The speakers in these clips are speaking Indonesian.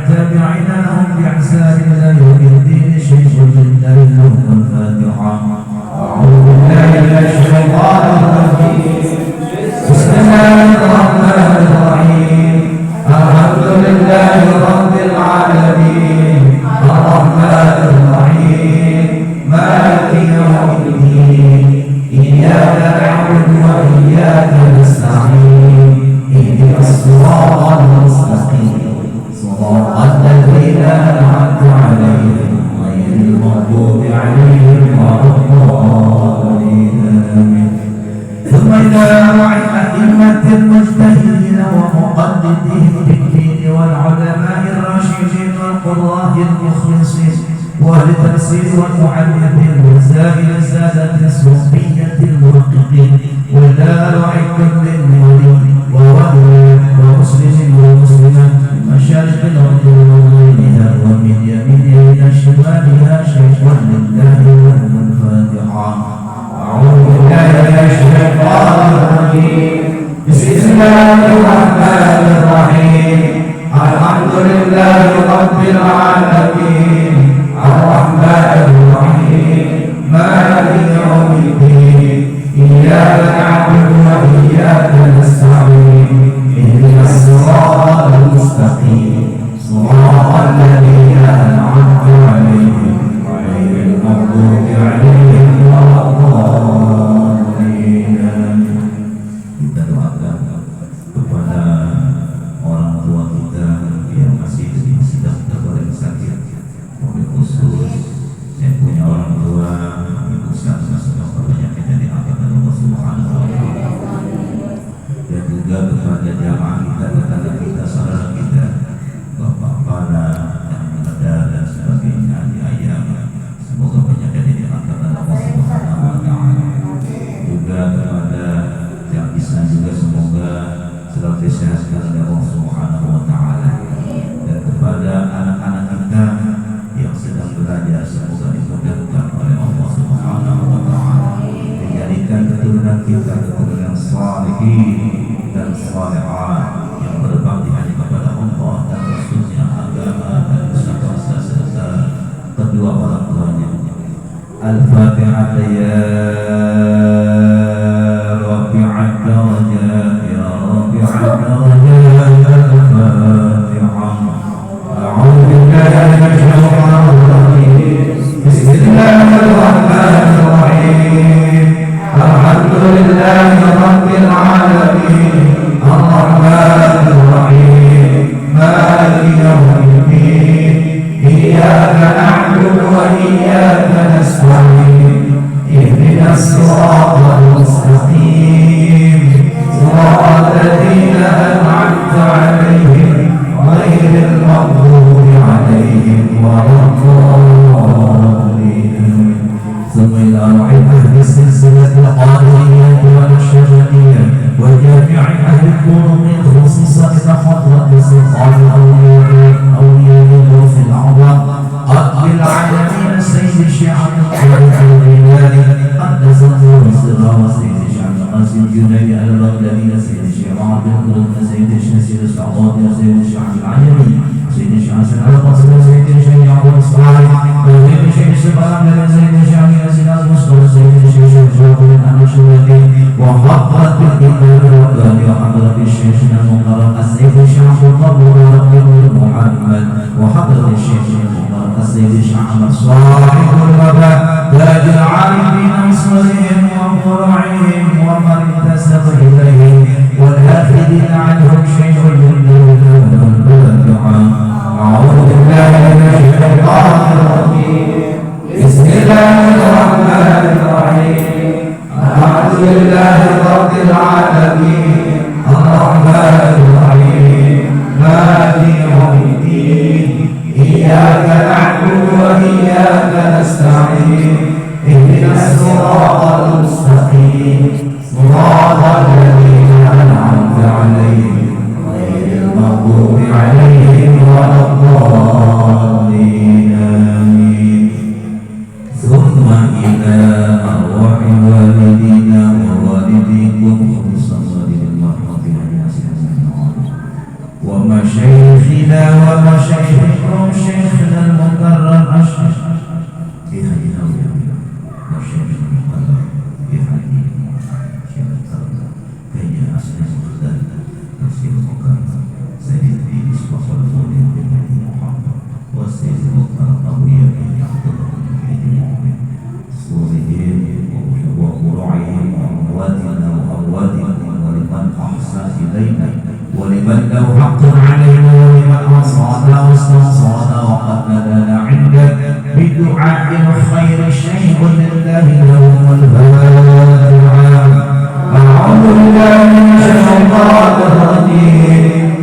التابعين لهم بإحسان إلى يوم الدين شيخ لله مجددين بالدين والعلماء الراشدين والقراء المخلصين والتفسير والمعلمين وسائر السادة الصوفية المحققين والدار كل ولي وولي ومسلم ومسلمة مشارق الأرض ومغربها ومن يمينها إلى شمالها شيخا لله ولهم الفاتحة. أعوذ بالله من الشيطان الرجيم. بسم الله الرحمن الرحيم. الحمد لله رب العالمين الرحمن الرحيم مالك يوم الدين إياك نعبد وإياك نستعين اهدنا الصراط المستقيم صراط الذين أنعمت عليهم غير المغضوب عليهم ولا الضالين. Kita doakan kepada orang tua kita yang masih sedang terbaring sakit, mobil khusus. Saya punya orang tua ibu sekarang sedang penyakitnya diangkat oleh Allah Subhanahu wa Ta'ala. Dan juga kepada jamaah kita, tetangga kita, saudara kita, bapak pada yang ada dan sebagainya, di ayam. Semoga penyakitnya diangkat oleh Allah Subhanahu wa Ta'ala. Juga kepada yang bisa juga semoga selalu disehatkan oleh Allah Subhanahu wa Ta'ala. Dan kepada anak-anak kita yang sedang belajar, semoga dimudahkan oleh Allah Subhanahu wa Ta'ala, dijadikan keturunan kita keturunan salihin dan salihah yang berbakti hanya kepada Allah dan Rasulnya, agama dan usaha serta kedua orang tuanya. Al-Fatihah. Ya Rafi'ad darajat, ya Rafi'ad darajat, Al-Fatihah. A'udzu billahi minasy syaithanir rajim. Bismillahirrahmanirrahim. Alhamdulillahi rabbil alamin arrahmanir rahim maliki yaumiddin iyyaka na'budu wa iyyaka nasta'in ihdinas siratal mustaqim siratal ladzina an'amta 'alaihim ghairil maghdubi 'alaihim waladdallin. Bismillahirrahmanirrahim. Silsilah al-qadiriyah wal syar'iyyah wa jami' ahli al-qulub khususan tahaddat sultan awliya fil a'dham aqbil 'alamin sayyid syi'ab al-qur'an qaddasallahu sirrahu sayyid syi'ab qasim junaydi al-baghdadi sayyid syi'ab al-qur'an sayyid syi'ab al-sa'dad sayyid syi'ab al-'aymi sayyid syi'ab al-qasim sayyid syi'ab al-salih sayyid syi'ab al-sayyid syi'ab al-mustafa sayyid syi'ab al-shawadi wa haqqat al-ibad wa hadrat al-shaykh al-muqarrab sayyid syi'ab al-qabr Muhammad wa hadrat al-shaykh al-muqarrab sayyid syi'ab al-salih al-waba تاج العارفين مصرهم وفرعهم ومن انتسب إليهم والآخذين عنهم شيء أعوذ بالله من الشيطان الرجيم. بسم الله الرحمن الرحيم. الحمد لله رب العالمين الرحمن الرحيم مالك يوم الدين إياك نعبد وإياك نستعين اهدنا الصراط المستقيم صراط الذين أنعمت عليهم غير المغضوب عليهم ولا الضالين. آمين. ثم إلى أرواح والدينا ووالديكم خصوصا للمرحمة ومشايخنا ومشايخكم شيخنا المكرم أشرف في حينا وشيخنا المكرم في حينا شيخ المكرم كي أسلم مختل تفسير المكرم سيدي إسوة الفضل بن محمد والسيد المكرم أبويا بن عبد الله بن صورهم وقرعهم وأمواتنا وأمواتكم ولمن أحسن إلينا ولمن له حق علينا ولمن أصابنا واستنصرنا وقد ندانا عندك بدعاء خير شيء لله لهم الفاتحة. أعوذ بالله من الشيطان الرجيم.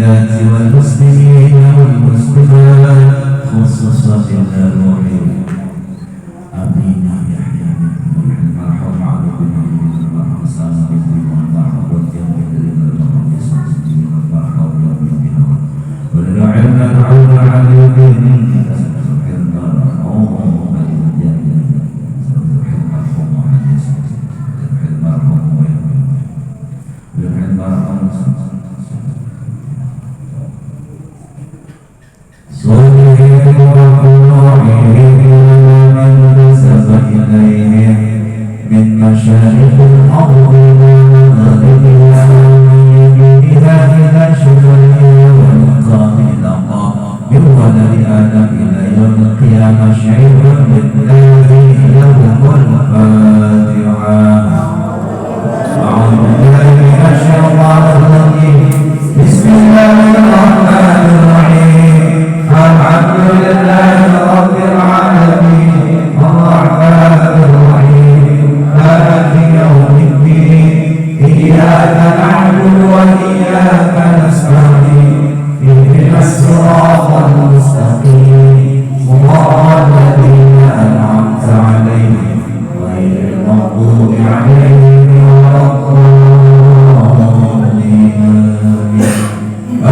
المؤمنات والمسلمين والمسلمات خصوصا الروح أبينا يحيى بن المرحوم علي بن المرحوم سامي بن المرحوم والجميع المرحوم يسوع بن المرحوم ولعلنا العون علي بن مشارق الأرض ومغاربها ويمينها إلى شمالها ومقامها من ولد آدم إلى يوم القيامة شعير بالله لهم الفاتحة. أعوذ بالله من الشيطان الرجيم. بسم الله الرحمن الرحيم. الحمد لله رب العالمين الرحمن الرحيم مالك يوم الدين إياك نعبد وإياك نستعين اهدنا الصراط المستقيم صراط الذين أنعمت عليهم غير المغضوب عليهم ولا الضالين.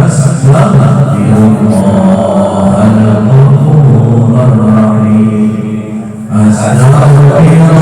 أستغفر الله الغفور الرحيم. أستغفر الله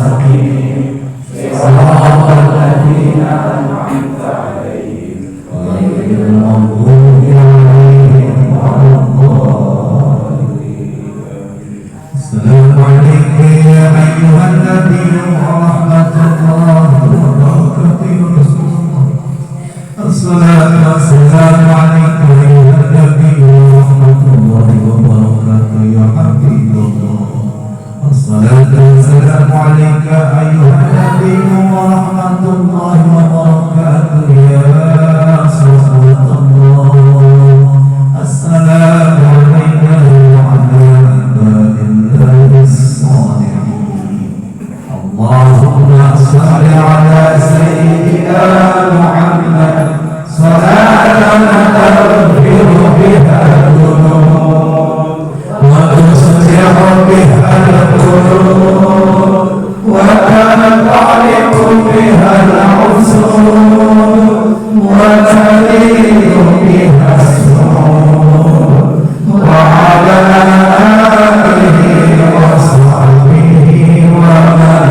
المستقيم صراط الذين أنعمت عليهم غير المغضوب عليهم ولا الضالين. السلام عليك يا أيها النبي ورحمة الله وبركاته. الصلاة والسلام عليك أيها النبي ورحمة الله وبركاته يا حبيب الله. الصلاة والسلام عليك أيها النبي ورحمة الله وبركاته يا صفوة الله. السلام عليك وعلى عباد الله الصالحين. اللهم صل على سيدنا محمد صلاة تغفر بها الذنوب وتصلح بها القلوب وتنطلق بها العصور وتلين بها السرور. وعلى آله وصحبه ومن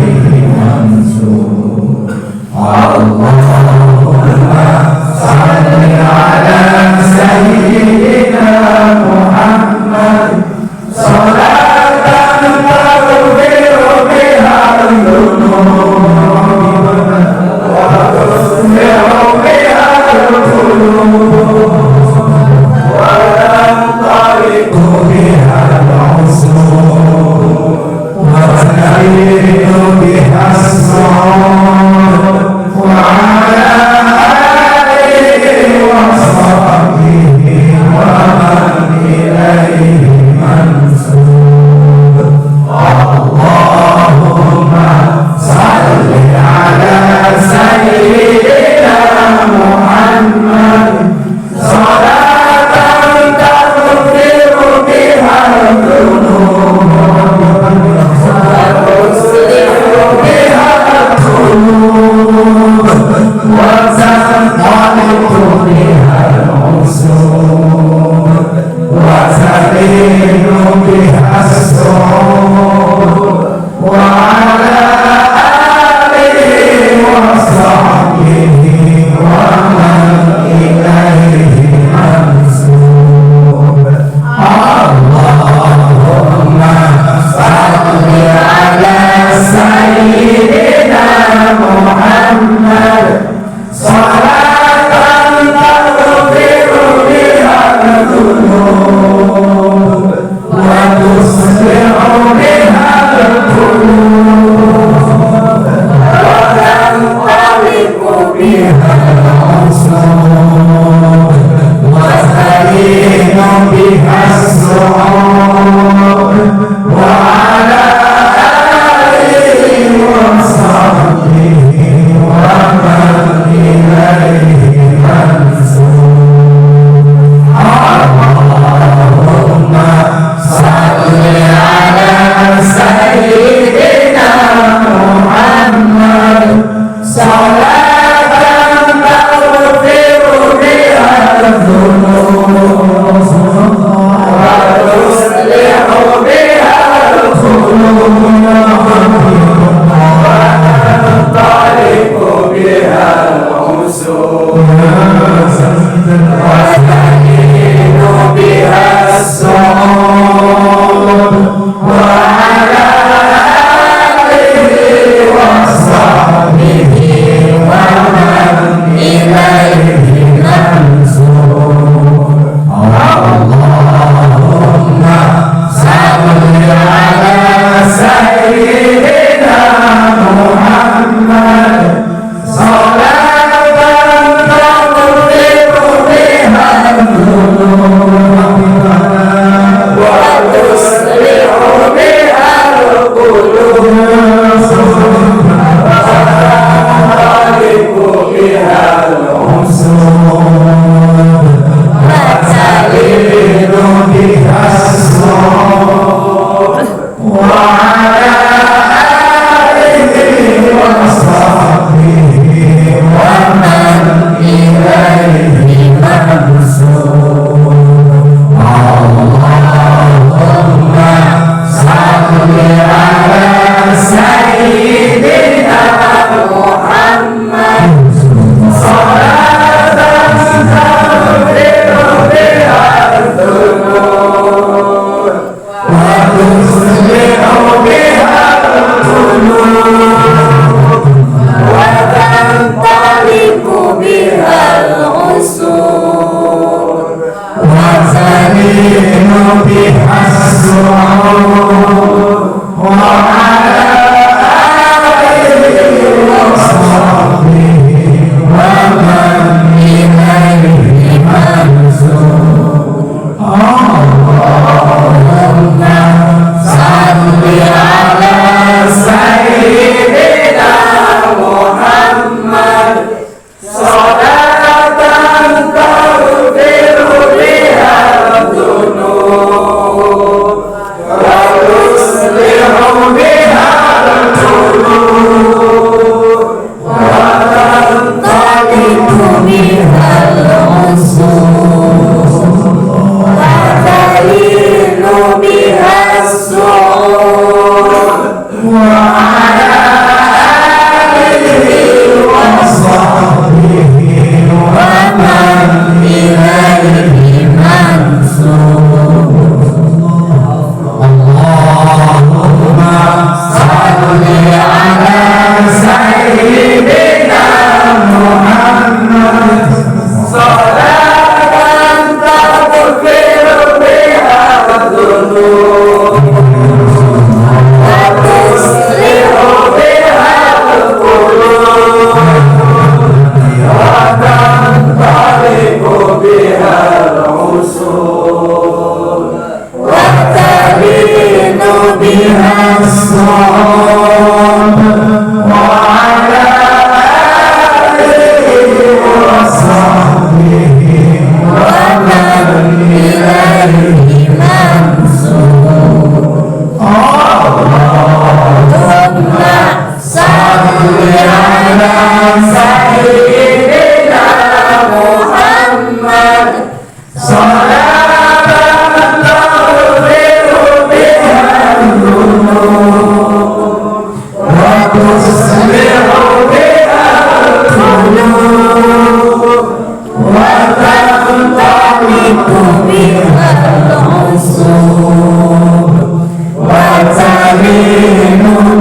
إليه منسوب. اللهم صل على سيدنا محمد صلاة تغفر بها الذنوب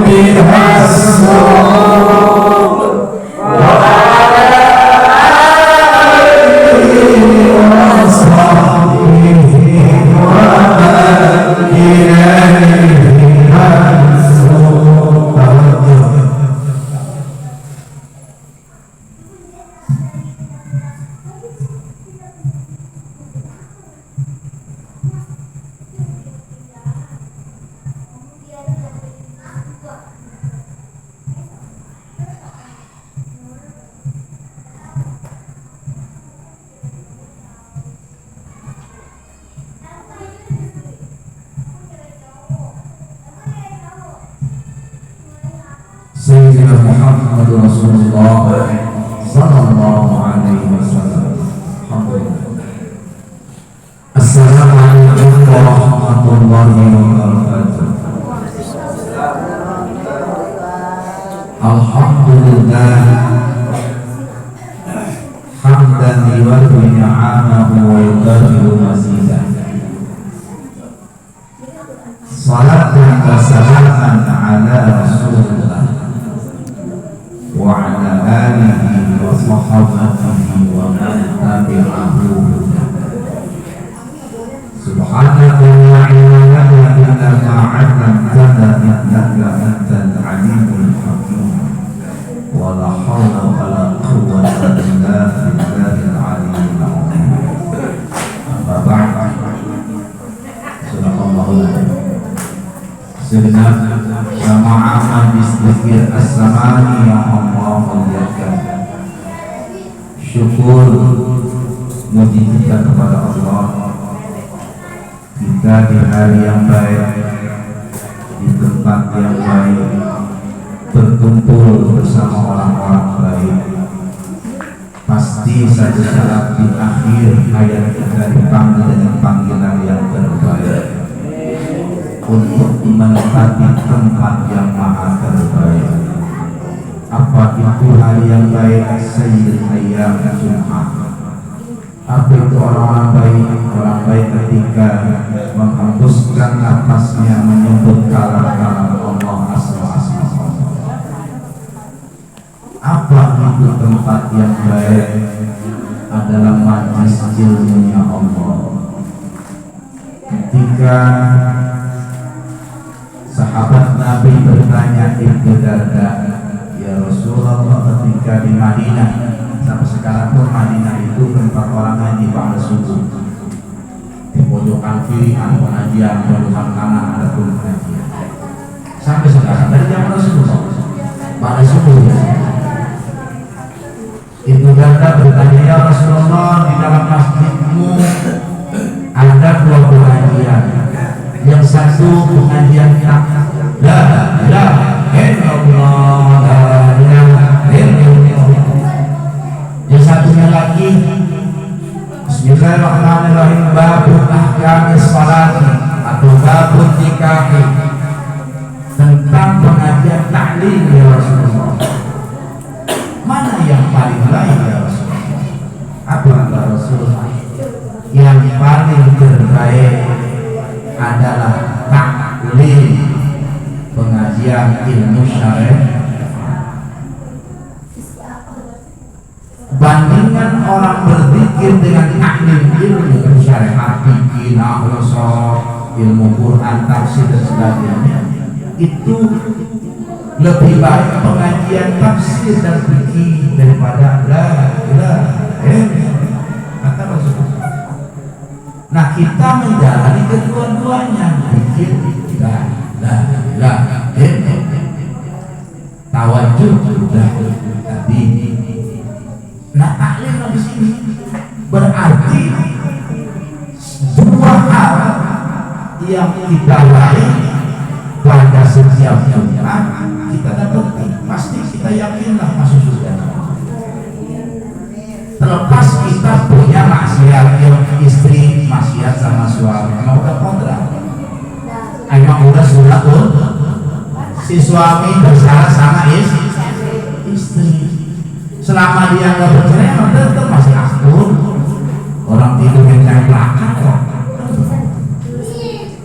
بها السوق وعلى آله وصحبه ومن إليه منسوب. Sayyidina Muhammad Rasulullah sallallahu alaihi wasallam. Assalamualaikum warahmatullahi wabarakatuh. Alhamdulillah hamdan liwafi ni'amahu wa yukafiru mazidah. Salatan wa salaman ala Rasulullah wa ala alihi wa sahabatihi wa man tabi'ahu. Subhanaka la ilma lana illa ma 'allamtana innaka antal 'alimul hakim. Wa la hawla wa la quwwata illa billahil 'aliyyil 'azim. Amma ba'd. Subhanallah. Segenap jamaah majlis zikir as-samani yang Allah muliakan, syukur muji kita kepada Allah, kita di hari yang baik, di tempat yang baik, berkumpul bersama orang-orang baik. Pasti satu saat di akhir hayat kita dipanggil dengan panggilan yang terbaik untuk menempati tempat yang maha terbaik. Apa itu hari yang baik? Sayyidul Ayyam Jumat. Apa itu orang baik ketika menghembuskan nafasnya menyebut kalam-kalam Allah asma-asma Allah. Apa itu tempat yang baik? Adalah majlis ilmunya Allah. Ketika sahabat Nabi bertanya Ibnu Darda, ya Rasulullah, ketika di Madinah, sampai sekarang pun Madinah itu tempat orang ngaji pada subuh. Di pojokan kiri ada pengajian, pojokan kanan ada pun pengajian. Sampai sekarang dari zaman Rasulullah pada subuh. Ibnu Darda bertanya, ya Rasulullah, di dalam masjidmu ada dua pengajian. Yang satu pengajian la ilaha illallah, la ilaha illallah. Yang satunya lagi Bismillahirrahmanirrahim, babul ahkamis salati atau babul nikahi, tentang pengajian tahlil ya Rasulullah. Mana yang paling baik ya Rasulullah? Apa kata Rasulullah? Yang paling terbaik adalah tahlil, pengajian ilmu syar'i. Bandingkan orang berzikir dengan tahlil ilmu syariat, fikih, nahwu, ilmu Quran, tafsir dan sebagainya, itu lebih baik pengajian tafsir dan fikih daripada la ilaha illallah, kata Rasulullah. Nah, kita menjalani kedua-duanya, zikir la ilaha illallah, tawajuh sudah tadi. Nah, tahlil di sini berarti dua hal yang kita lalui pada setiap Jumat kita dapat, pasti kita yakinlah masuk surga. Terlepas kita punya maksiat, istri maksiat sama suami, emang udah kontrak, emang udah surat tuh, si suami bersalah sama istri. Selama dia nggak bercerai, tetap masih akur. Orang tidur yang belakang kok.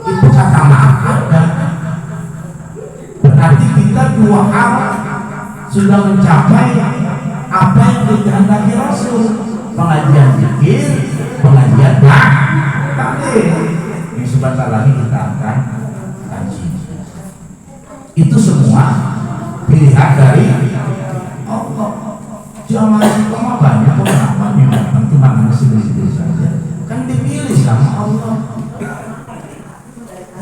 Itu kata maaf. Berarti kita dua hal sudah mencapai apa yang dikehendaki Rasul, pengajian zikir, pengajian taklim. Ini sebentar lagi kita akan kaji. Itu semua pilihan dari Allah. Jangan cuma banyak orang yang datang cuma sendiri saja, kan dipilih sama Allah.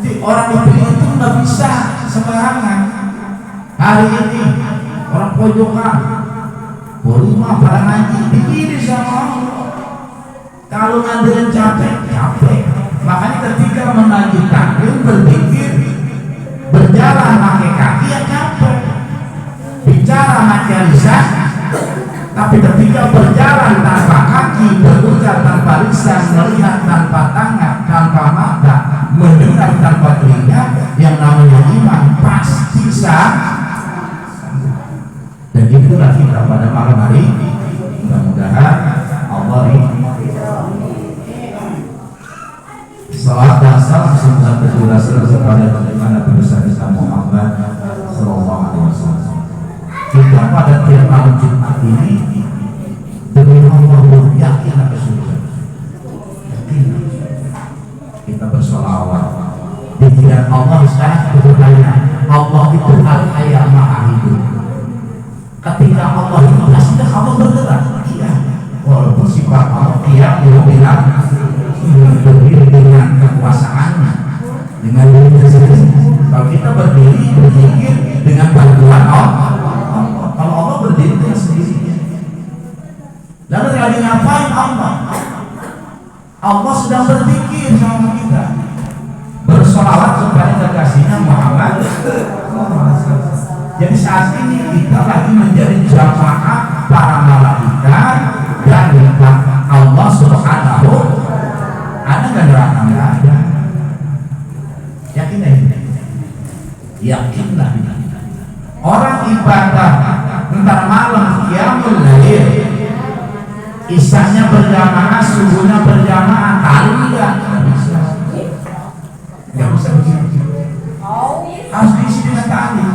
Jadi orang dipilih itu nggak bisa sembarangan. Hari ini orang pojokan, Polima para ngaji dipilih sama Allah. Kalau ngandelin capek. Makanya ketika mengaji taklim berpikir berjalan pakai kaki ya capek, bicara pakai lisan. Tapi ketika berjalan tanpa kaki, berucap tanpa lisan, melihat tanpa tangan, tanpa mata, mendengar tanpa telinga, yang namanya iman pasti sah. Dan itulah kita pada malam hari. Mudah-mudahan Allah salat dan salam semoga tercurah kepada bagaimana besar kita Muhammad Sallallahu Alaihi Wasallam. Kita pada tiap malam Jumat ini demi Allah yakin akan surga. Yakin. Kita bersolawat. Pikiran Allah sekarang bertanya, Allah itu Al-Hayy Maha Hidup. Ketika Allah itu pastikan Allah bergerak. Iya. Walaupun sifat Allah dia bilang berdiri dengan kekuasaannya, dengan dirinya sendiri. Kalau kita berdiri berzikir dengan bantuan Allah. Kalau Allah berdiri dengan sendirinya. Lalu lagi ngapain Allah? Allah sedang berzikir sama kita, bersolawat kepada kekasihnya Muhammad. Jadi saat ini kita lagi menjadi jamaah para malaikat dan Allah Subhanahu. Ada nggak neraka? Nggak ada. Yakinlah ini. Yakinlah. Orang ibadah entar malam qiyamul lail, isanya berjamaah, subuhnya berjamaah, kali nggak bisa. Nggak bisa begitu. Harus diisi dengan tali.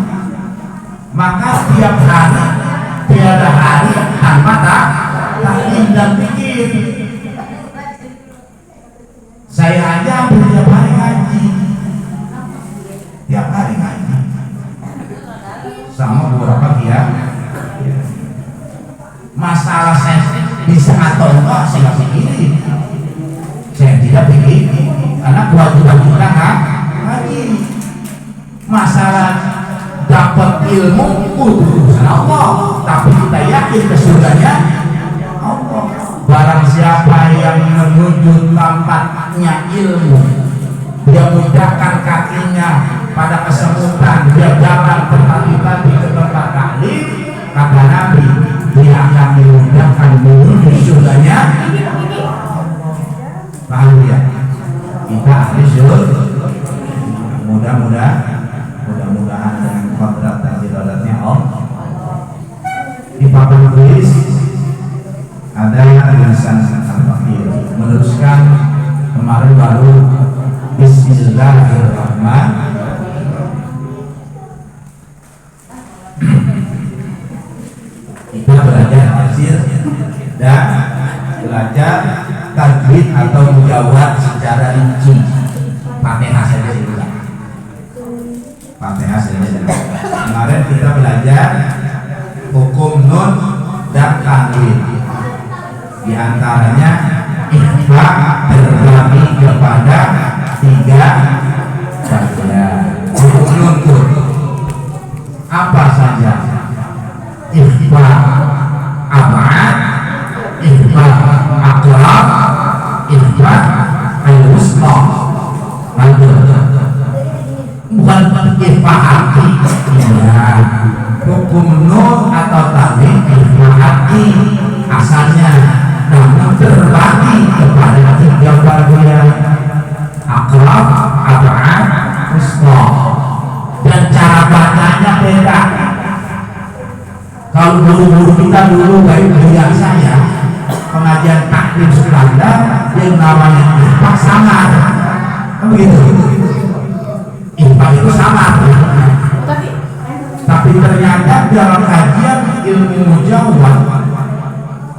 Maka tiap hari tiada hari tanpa taklim dan pikir. Saya aja hampir tiap hari ngaji, tiap hari ngaji sama beberapa dia. Masalah saya bisa atau enggak saya pikirin, saya tidak pikirin karena kewajiban kita ngaji. Masalah dapat ilmu urusan Allah, tapi kita yakin ke surganya Allah. Barang siapa yang menuju tempatnya ilmu, dia mudahkan kakinya pada kesemutan, dia jalan berhati-hati ke tempat taklim, kata Nabi, dia akan dimudahkan menuju surganya. Paham ya? Kita ahli surga. Mudah-mudahan dengan kodrat dan ibadatnya Allah. Di papan tulis ada tulisan Al-Fakir meneruskan kemarin baru Bismillahirrahmanirrahim. Kita belajar tafsir dan belajar tajwid atau mujawad secara rinci. Fatihah saja diulang. Fatihah saja. Kemarin kita belajar hukum nun dan tanwin. Di antaranya ikhfa terbagi kepada 3 bagian. Hukum nun apa saja? Ikhfa abad, ikhfa aqrab, ikhfa al-wusta. Bukan ikhfa hati. Hukum nun atau tanwin ikhfa hati asalnya, namun terbagi kepada 3 bagian: aqrab, abad, wusta. Dan cara bacanya beda. Kalau guru-guru kita dulu baik beliau saya pengajian taklim Sukanda yang namanya ikhfa samar, kan begitu? Ikhfa itu samar, ternyata dalam kajian ilmu mujawab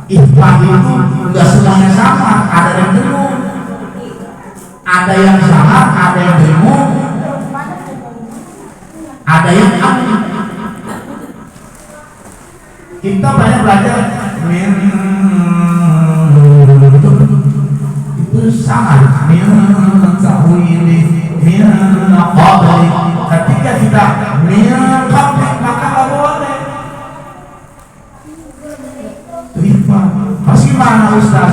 ikhfa itu enggak semuanya sama, ada yang dengung, ada yang sama, ada yang dengung, ada yang amin. Kita banyak belajar itu sama ketika kita maka nggak boleh. Masih mana Ustaz?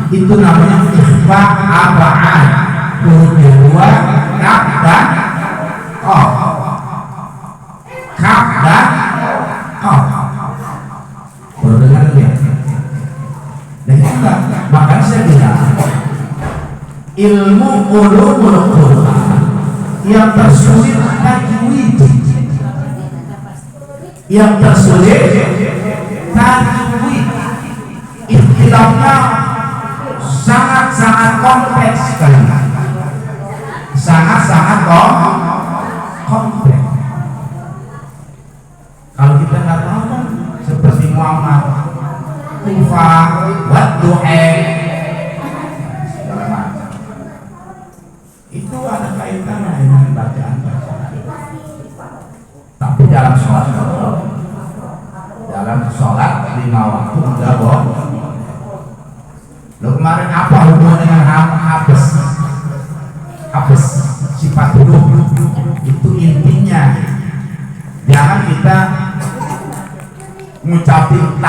Itu namanya ikhfa aba'an, hurufnya dua, kaf dan qaf. Kaf dan qaf. Baru dengar ya? Nah itu makanya saya bilang ilmu ulumul Quran yang tersulit tajwid, yang tersulit tajwid, ikhtilafnya sangat-sangat kompleks sekali, sangat-sangat kompleks. Kalau kita nggak tahu kan seperti Muhammad, Kufa, Wadduhe, segala macam. Itu ada kaitannya dengan bacaan-bacaan. Tapi dalam sholat 5 waktu enggak bohong. Lo kemarin apa hubungan dengan habes? Habes sifat duduk itu intinya. Jangan kita ngucapin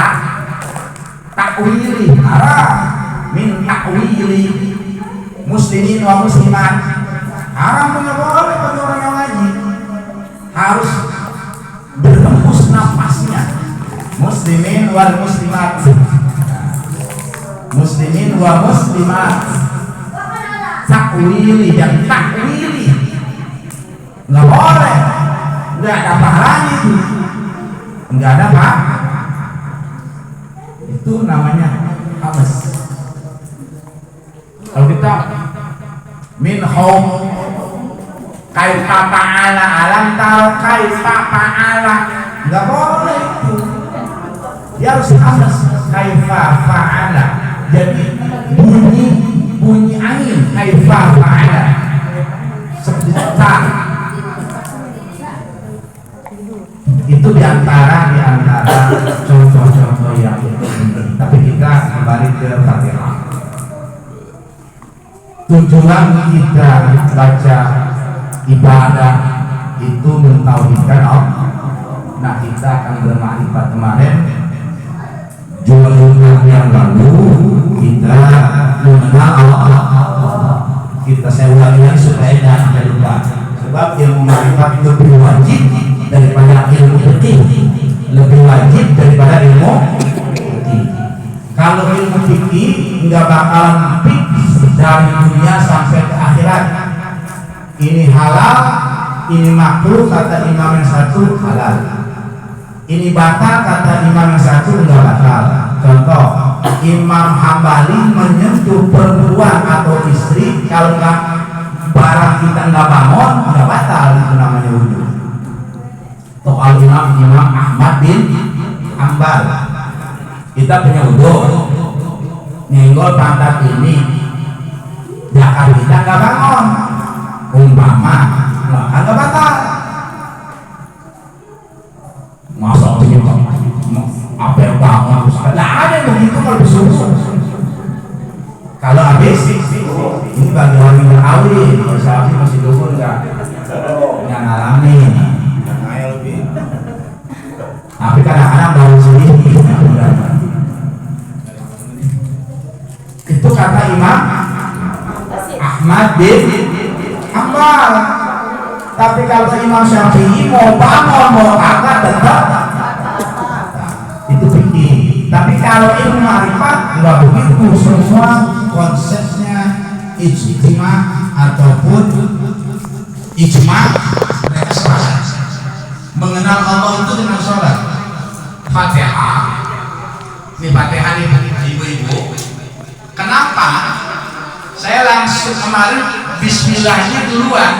takwili haram min takwili muslimin wa muslimat, haram punya boleh bagi orang yang ngaji, harus berhembus nafasnya. Muslimin wal muslimat, muslimin wa muslimat, takwili dan takwili nggak boleh, nggak ada pahalanya itu, nggak ada apa, itu namanya habes. Kalau kita min hum kaifa fa'ala alam taro kaifa fa'ala, nggak boleh itu, dia harus habes kaifa fa'ala. Jadi bunyi angin kaifa fa'ala seperti tar. Itu diantara contoh-contoh yang penting. Tapi kita kembali ke Fatihah. Tujuan kita baca ibadah itu mentauhidkan Allah. Nah, kita akan bermakrifat kemarin. Jumat yang lalu kita mengenal Allah. Saya ulangi lagi supaya jangan lupa. Sebab ilmu makrifat itu lebih wajib daripada ilmu fikih, lebih wajib daripada ilmu fikih. Kalau ilmu fikih nggak bakalan fix dari dunia sampai ke akhirat. Ini halal, ini makruh kata imam yang satu halal, ini batal kata imam yang satu enggak batal. Contoh, Imam Hambali menyentuh perempuan atau istri, kalau nggak barang kita nggak bangun nggak batal, itu namanya wudhu. Soal Imam Ahmad bin Hambal, kita punya wudhu, nyenggol pantat ini, jakar kita nggak bangun, umpama nggak batal. Masa ini apa yang bangun? Nggak ada yang begitu kalau disuruh. Kalau habis ini bagi orang yang awli, kalau saya masih dulu nggak ngalamin. Tapi kadang-kadang baru sendiri. Itu kata Imam Ahmad bin Hambal. Tapi kalau Imam Syafi'i mau bangun mau kagak tetap itu fikih. Tapi kalau ilmu ma'rifat nggak begitu, semua konsepnya ijtima ataupun ijma mereka sepakat mengenal Allah itu dengan sholat. Fatihah, ini Fatihah nih ibu-ibu. Kenapa saya langsung kemarin bismillahnya duluan.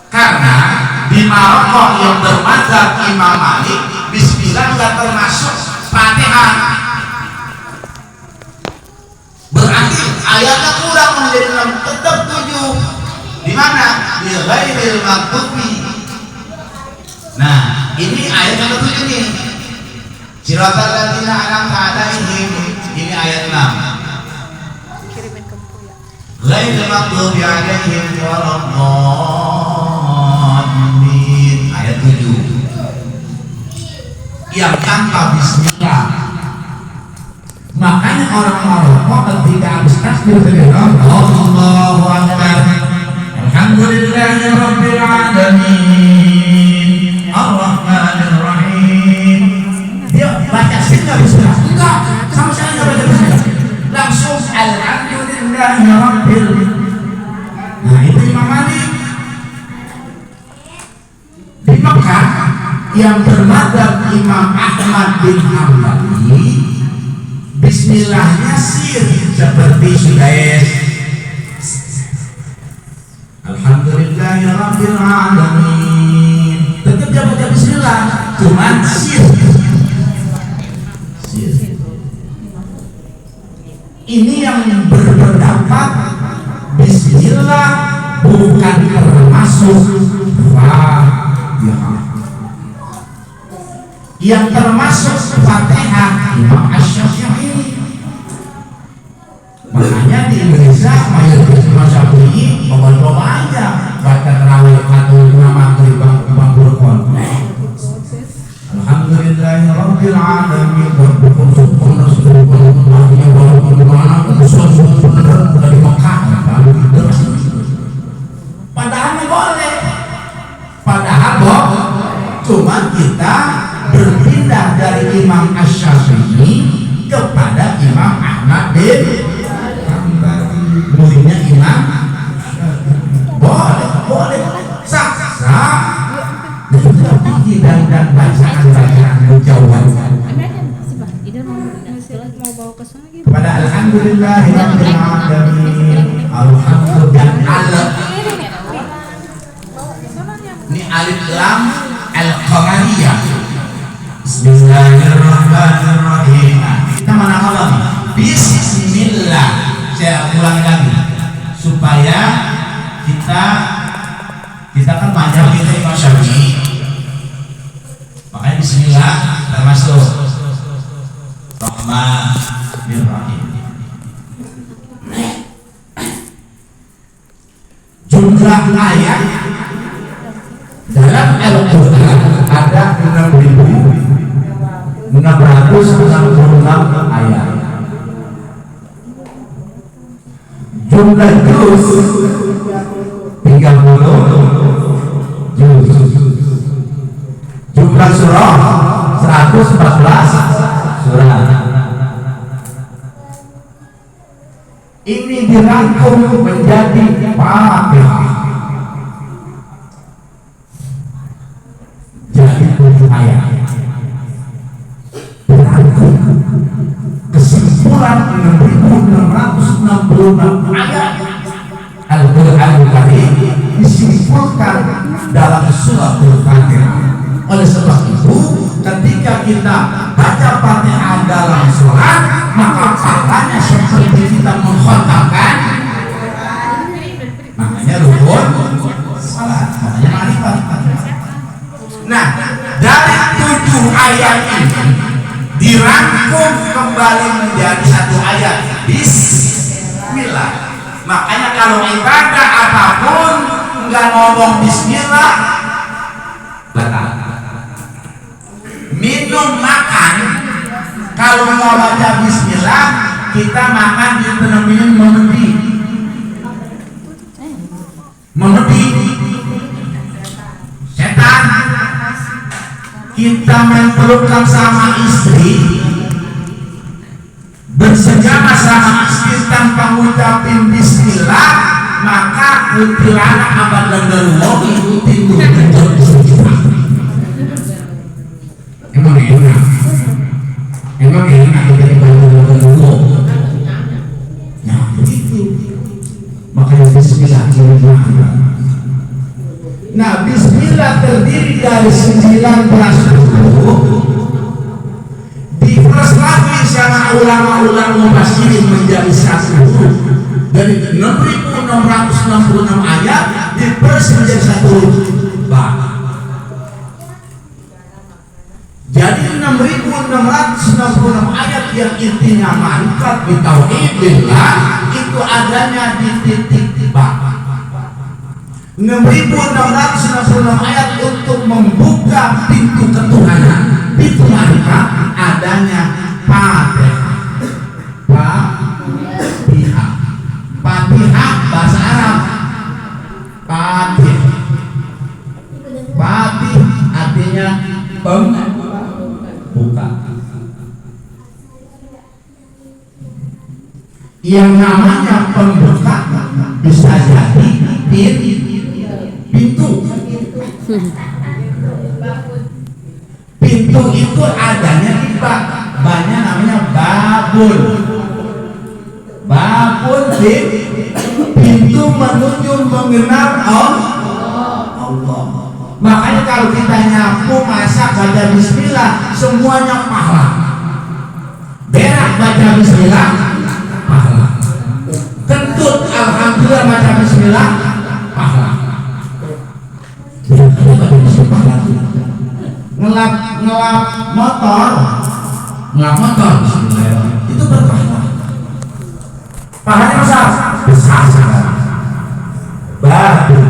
Karena di Maroko yang bermadzhab Imam Malik, bismillah nggak termasuk Fatihah. Berarti ayatnya kurang menjadi 6, tetap 7. Di mana? Di ghairil maghdubi. Nah, ini ayat yang ke-7 nih. Siratal ladzina an'amta 'alaihim. Ini ayat 6. Ghairil maghdubi 'alaihim waladdallin. Ayat 7. Yang tanpa bismillah. Makanya orang Maroko ketika habis takbir Allahu Akbar, alhamdulillahi rabbil alamin, arrahmanir rahim, dia baca sirna bismillah. Enggak, sama sekali enggak baca bismillah, langsung alhamdulillahi rabbil. Nah itu Imam Malik. Di Mekah yang bermadzhab Imam Ahmad bin Hanbali, bismillahnya sir seperti Sudais. Alhamdulillahi rabbil alamin. Tetap dia baca bismillah, cuman sir. Ini yang berpendapat bismillah bukan termasuk Fatihah. Yang termasuk Fatihah Imam Asy-Syafi'i. Makanya di Indonesia mayoritas Imam Syafi'i coba-coba aja baca tarawih atau maghrib Bang Burkon. Alhamdulillahi rabbil alamin rabbil dari Mekah. Padahal boleh. Padahal cuma kita berpindah dari Imam Asy-Syafi'i kepada Imam Ahmad bin Hanbali, muridnya Imam. Boleh, sah. Tapi dan bacaan jauhan. Pada alhamdulillahirabbil alamin, alhamdulillah. Ini alif lam al-qamariyah. Bismillahirrahmanirrahim. Kita mana malam? Bismillah. Saya ulangi lagi supaya kita kan banyak kita Imam Syafi'i. Makanya bismillah termasuk Rahmanirrahim. Jumlah ayat dalam Al-Quran ada 6.666 ayat. Jumlah juz 30 juz. Jumlah surah 114 surah. Ini dirangkum menjadi Fatihah. Jadi 7 ayat. Kesimpulan 6.666 ayat Al-Quran Karim disimpulkan dalam surah Al-Fatihah. Oleh sebab itu, ketika kita baca Fatihah dalam sholat, maka pahalanya seperti kita mengkhatamkan. Makanya rukun salat, makanya ma'rifat. Nah, dari 7 ayat ini dirangkum kembali menjadi 1 ayat Bismillah. Makanya kalau ibadah apapun nggak ngomong Bismillah batal. Minum makan kalau mau baca Bismillah, kita makan di namanya memedi setan. Kita memperlukan sama istri, bersenjama sama istri tanpa ngucapin Bismillah, maka kuntilanak abad lenderuwo ikuti tuh. Emang enak jadi lenderuwo. Nah begitu. Maka pakai bismillahirrahmanirrahim. Nah, bismillah terdiri dari 19 huruf. Diperas lagi sama ulama-ulama mufassirin menjadi 1 huruf. Dari 6.666 ayat diperas menjadi 1 huruf ba. Jadi 6.666 ayat yang intinya mantap di tauhidillah itu adanya di titik ba. 6.666 ayat untuk membuka pintu ketuhanan, pintu marifat adanya Fatihah. Fatihah bahasa Arab. Fatih artinya pembuka. Yang namanya pembuka bisa jadi pintu. Pintu itu adanya di bab. Banyak namanya babul. Babul pintu menuju mengenal Allah. Makanya kalau kita nyapu, masak, baca bismillah, semuanya pahala. Berak baca bismillah, pahala. Kentut alhamdulillah baca bismillah, pahala. Ngelap motor bismillah itu berpahala. Pahalanya besar sekali. Baru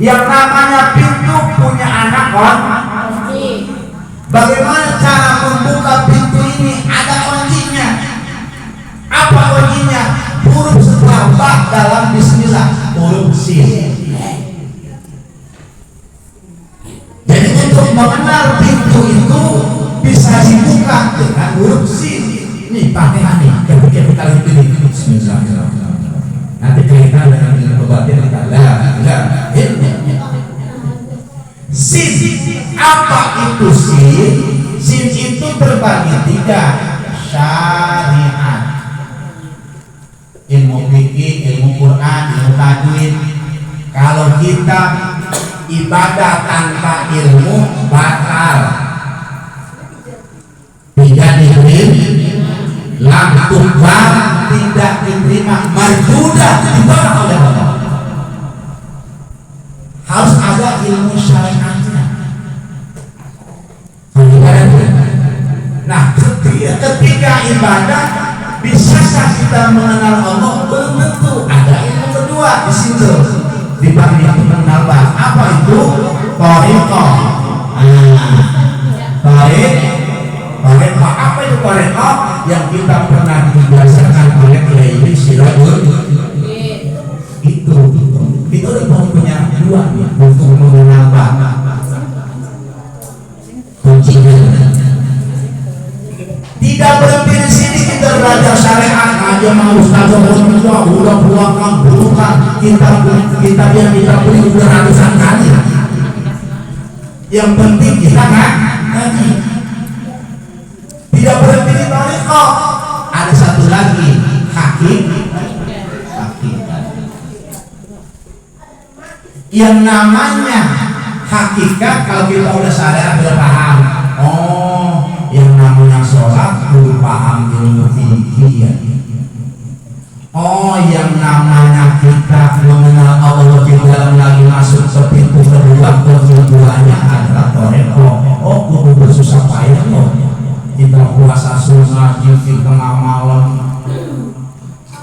yang namanya pintu punya anak kunci. Bagaimana cara membuka pintu ini? Ada kuncinya. Apa kuncinya? Huruf setelah ba dalam bismillah, huruf sin. Jadi untuk mengenal pintu itu bisa dibuka dengan huruf sin. Ini Fatihah nih, ketika kita lihat ini bismillahirrahmanirrahim. Nanti kaitan dengan ilmu batin kita sin. Apa itu sin? Sin itu terbagi 3. Syariat, ilmu fikih, ilmu Quran, ilmu tajwid. Kalau kita ibadah tanpa ilmu batal, tidak diterima, lam tuqbal, tidak diterima, mardudah, ditolak oleh Allah. Harus ada ilmu syariatnya. Nah, ketika ibadah bisakah kita mengenal Allah? Belum tentu. Ada ilmu kedua di situ. Dibagi mengenal apa itu? Thariqah. Thariqah apa itu thariqah? Yang kita pernah dibiasakan oleh Kiai Sirajul. Itu punya 2 ya, untuk mengenal kuncinya. Tidak berhenti di sini kita belajar syariat aja mau ustaz udah bukan kita yang kita beli udah ratusan kali. Yang penting kita ngaji. Tidak berhenti di thariqah. Ada satu lagi yang namanya hakikat. Kalau kita udah syariat udah paham, yang namanya sholat belum paham ilmu fikih. Yang namanya kita mengenal Allah kita lagi masuk ke pintu keduanya adalah thariqah. Kudu bersusah payah loh. Kita puasa sunnah di tengah malam,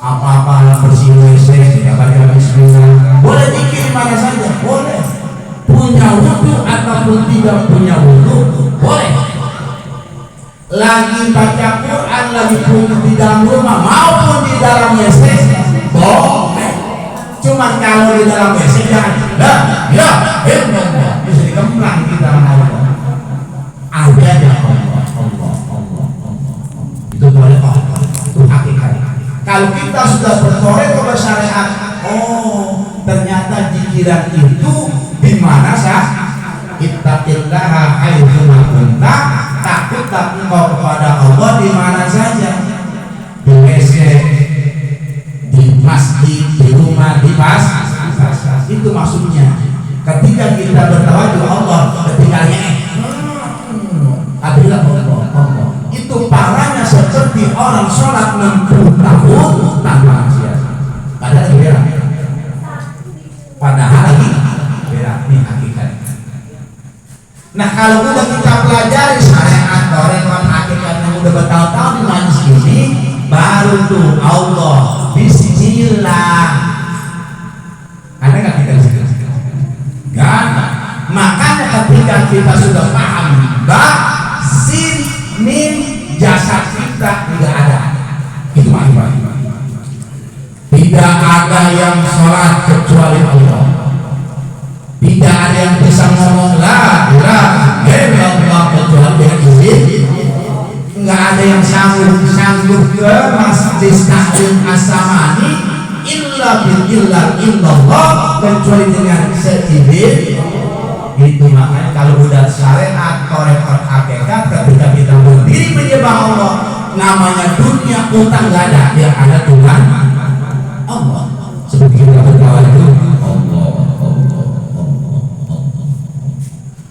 apa-apa bersih WC, kita baca bismillah. Boleh zikir mana saja, boleh. Punya wudu ataupun tidak punya wudu, boleh. Lagi baca Quran, lagi pun di dalam rumah maupun di dalam WC, boleh. Cuman kalau di dalam WC jangan bisa dikemplang kita mau. Ada ya Allah. Itu boleh itu hakikat. Kalau kita sudah berthariqah bersyariat, ternyata jikiran itu di mana ittaqillaha haitsu ma kunta, takutlah engkau kepada Allah di mana saja, di WC, di masjid, Itu maksudnya. Ketika kita bertawajuh Allah, ketikanya Abdullah Allah. Itu parahnya seperti orang sholat 60 tahun tanpa maksiat. Padahal berat. Padahal lagi berat nih hakikat. Nah kalau udah kita pelajari syariat Torah hakikat yang udah bertahun-tahun di majelis ini, baru tuh Allah Bismillah. Ada nggak kita di situ? Nggak ada. Makanya ketika kita sudah paham sin min jasad kita nggak ada. Itu makna. Tidak ada yang sholat kecuali Allah. Tidak ada yang bisa ngomong la ilaha illallah kecuali dengan izin. Nggak ada yang sanggup ke masjid taklim as-samani illa illallah kecuali dengan seizin. Itu makanya kalau udah syariat Torah hakikat, ketika kita berdiri menyembah Allah, namanya dunia utang nggak ada, yang ada Tuhan Allah. Seperti kita berdoa itu Allah.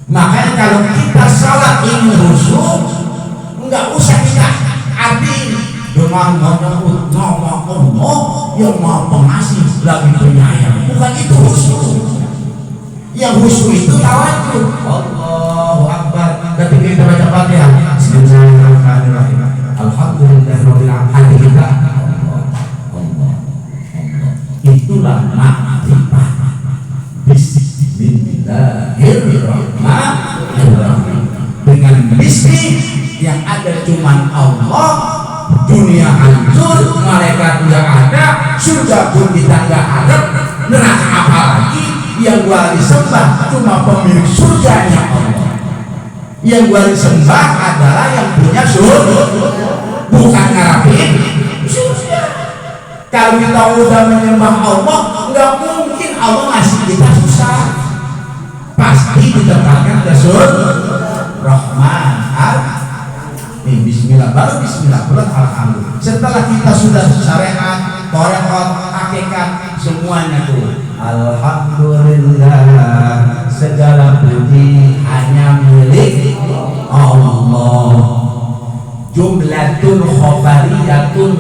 Makanya kalau kita salat ini khusyuk, nggak usah kita arti dengan menyebut nama Allah yang Maha Pengasih lagi penyayang. Bukan itu khusyuk. Yang khusyuk itu tawajuh. Allahu Akbar. Ketika kita baca Fatihah, Bismillahirrahmanirrahim. Alhamdulillahirabbil alamin. Hati kita Allah. Itulah makrifat. Bismillahirrahmanirrahim. Dengan bismi yang ada cuman Allah, dunia hancur, malaikat tidak ada, surga pun kita nggak ada, neraka apa lagi? Yang gua disembah cuma pemilik surganya Allah. Yang gua disembah adalah yang punya surga, bukan ngarapin surga. Kalau kita udah menyembah Allah, nggak mungkin Allah ngasih kita susah. Pasti ditetapkan ke surga. Rahman Bismillah, baru Bismillah, bulan Alhamdulillah. Setelah kita sudah syariat, Torah, hakikat, semuanya tuh Alhamdulillah, segala puji hanya milik Allah. Jumlatun khobariyatun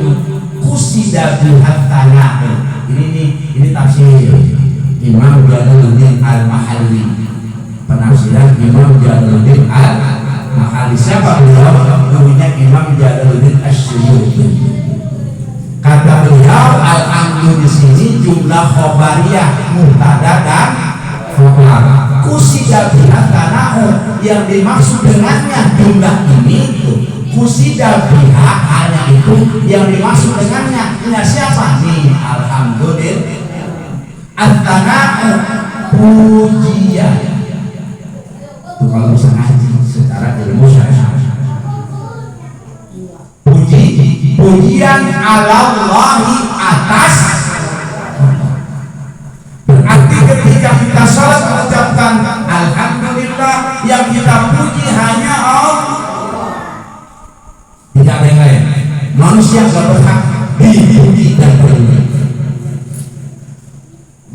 kusida bihat tanah. Ini tafsir Imam Jalaluddin Al-Mahalli. Penafsiran Imam Jalaluddin Al-Mahalli. Siapa beliau? Gurunya Imam Jalaluddin Asy-Syuyuti. Kata beliau, alhamdulillah di sini jumlah khobariyah mubtada dan khobar. Kusida biha tanahu, yang dimaksud dengannya jumlah ini itu. Kusida biha hanya itu yang dimaksud dengannya. Ini siapa nih? Alhamdulillah. At-tanahu pujian. Itu kalau bisa ngaji secara ilmu syariat. Pujian Allahi atas. Berarti ketika kita salat mengucapkan alhamdulillah, yang kita puji hanya Allah. Tidak ada yang lain. Manusia tidak berhak dipuji dan berpuji.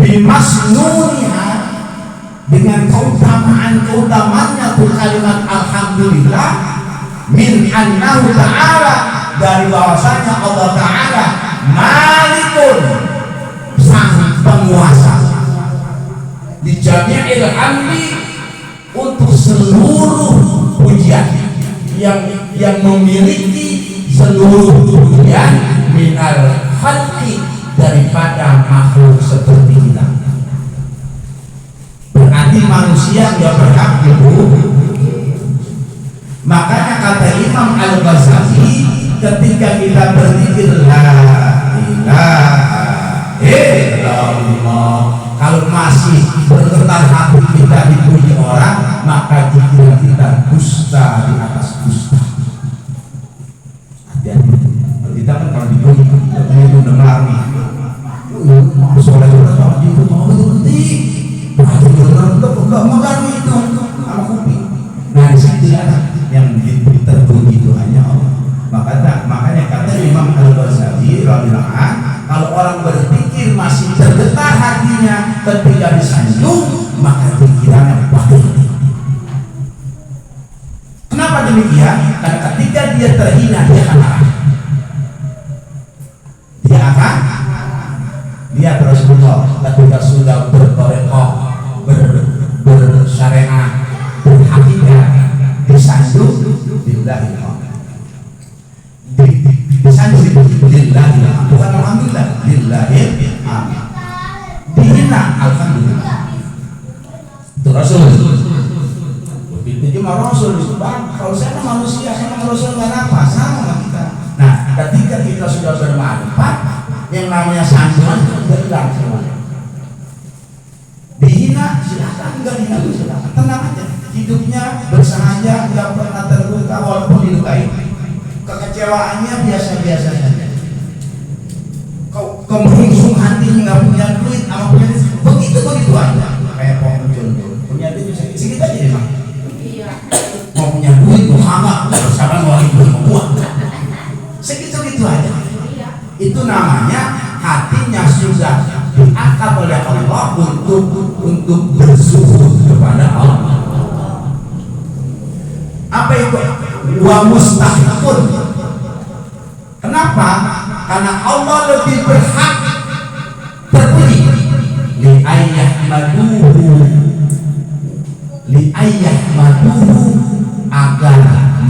Bimasnuniha, dengan keutamaannya tuh kalimat alhamdulillah, min annahu ta'ala, dari bahwasanya Allah Ta'ala malikun, sang penguasa, di jami'il hamdi, untuk seluruh pujian, yang memiliki seluruh pujian, minal khalqi, daripada makhluk seperti kita. Berarti manusia nggak berhak dipuji. Makanya kata Imam Al-Ghazali, ketika kita berzikir la ilaha illallah, kalau masih bergetar hati kita dipuji orang, maka zikir kita dusta di atas dusta. Hati-hati. Kita kan kalau dipuji itu dengar nih, soleh kalau dipuji mau berhenti, nggak makan itu sama kopi. Nah di situ yang terpuji itu hanya Allah. Makanya kata Imam Al-Ghazali radhiyallahu anhu, kalau orang berpikir masih tergetar hati ketika disanjung maka pikirannya batil. Kenapa demikian? Karena ketika dia terhina dia akan marah. Dia Rasulullah ketika sudah bertorekoh, bersyariah, berhakikat, disanjung lillahi disanjung lillahi, bukan alhamdulillah, lillahi dihina alhamdulillah. Itu Rasul. Itu cuma Rasul itu bang. Kalau saya manusia sama Rasul nggak apa sama kita. Nah, ketika kita sudah bermanfaat, yang namanya sanjungan itu udah hilang semuanya. Dihina silakan, enggak dihina silakan, tenang aja. Hidupnya bersahaja, nggak pernah terluka walaupun dilukai. Kekecewaannya biasa-biasa saja. Kau kemengsung hatinya nggak punya duit, sama punya duit, begitu aja. Kayak pohon contoh, punya duit sedikit aja deh bang. Mau punya duit, mau hangat, bersama mau ibu mau buat, segitu aja. Itu namanya hatinya sudah diangkat oleh Allah untuk bersyukur kepada Allah. Apa itu? Wa mustahikun. Kenapa? Karena Allah lebih berhak terpuji. Li'ayyahmaduhu agar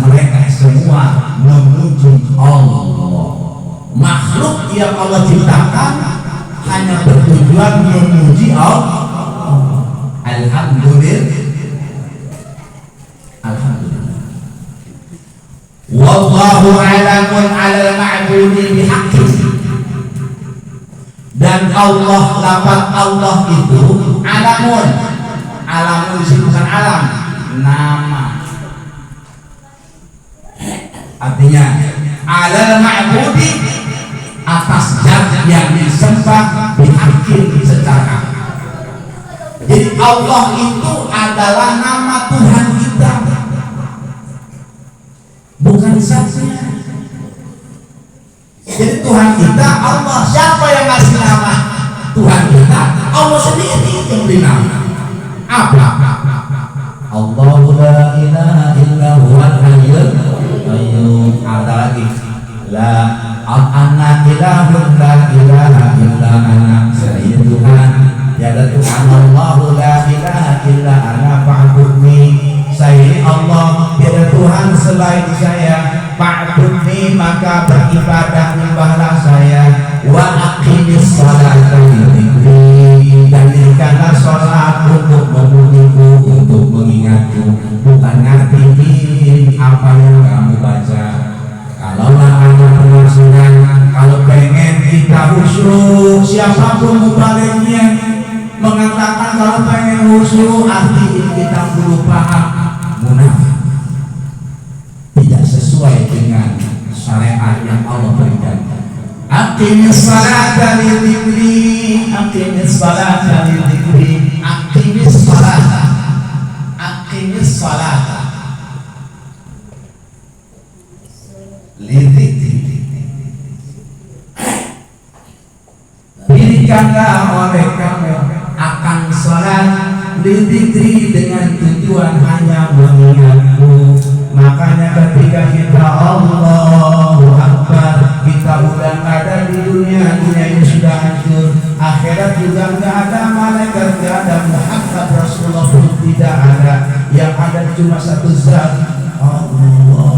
mereka semua memuji Allah. Makhluk yang Allah ciptakan hanya bertujuan memuji Allah. Alhamdulillah. Wallahu alamun alal ma'budi bihaqqi. Dan Allah, lafaz Allah itu alamun. Alamun disini bukan alam, nama. Artinya alal ma'budi, atas zat yang disembah bihaqqin secara. Jadi Allah itu adalah nama Tuhan kita, bukan zatnya. Jadi Tuhan kita Allah. Siapa yang ngasih nama Tuhan kita? Allah sendiri yang beri nama. Apa? Allahu la ilaha illa huwal hayyul qayyum. Ada lagi la ana ilahun la ilaha illa ana. Saya Tuhan, tiada Tuhan. Allahu la ilaha illa ana fa'budni. Saya Allah, tiada Tuhan selain saya. Fa'budni, maka beribadah nyembahlah saya. Wa aqimis sholata lidzikri, dan dirikanlah sholat untuk memujiku, untuk mengingatku, bukan ngertiin apa yang kamu baca. Kalaulah ada penafsiran, kalau pengen kita khusyuk, siapapun mubaliknya mengatakan kalau pengen khusyuk, artiin kita perlu paham munafik, tidak sesuai dengan syariat yang Allah berikan. Aqimis salata lidzikri, aqimis salata lidzikri, aqimis salata, aqimis salata lidzikri. Dirikanlah oleh kamu akan salat lidzikri, dengan tujuan hanya mengingatku. Makanya ketika kita Allahu Akbar, kita udah ada di dunia ini sudah hancur, akhirat juga nggak ada, malaikat nggak ada, Muhammad Rasulullah pun tidak ada. Yang ada cuma satu zat, Allah.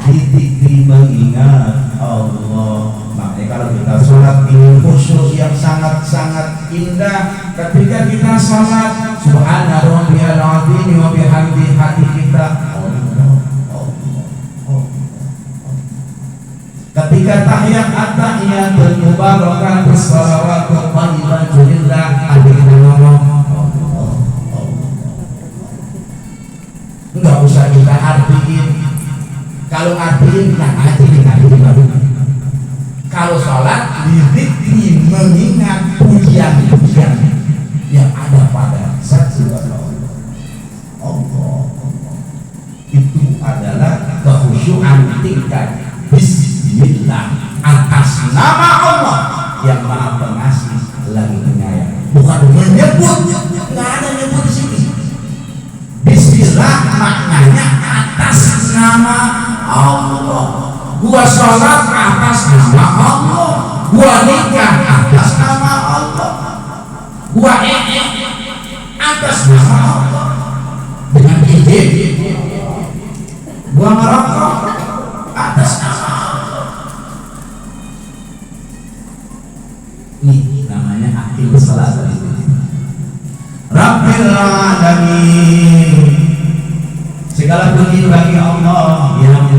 Dizikri, mengingat Allah. Makanya kalau kita sholat ini khusyuk yang sangat-sangat indah. Ketika kita sholat, subhana rabbiyal azim wa bihamdihi, hati kita ketika tahiyat at-tahiyatul mubarakatus shalawatu thayyibatu lillah, hati kita ngomong enggak usah kita artiin. Kalau artiin kita ngaji baru. Kalau sholat dizikri, mengingat pujian-pujian yang ada pada zat Allah. Itu adalah kekhusyuan tingkat bismillah, atas nama Allah yang Maha Pengasih lagi penyayang. bukan menyebut, nggak ada nyebut di sini. Bismillah maknanya atas nama Allah. Gua sholat atas nama Allah, gua nikah atas nama Allah, gua atas nama Allah. Dengan izin gua ngerokok atas nama Allah. Ini namanya akil salat itu. Rabbil alamin, segala puji bagi Allah yang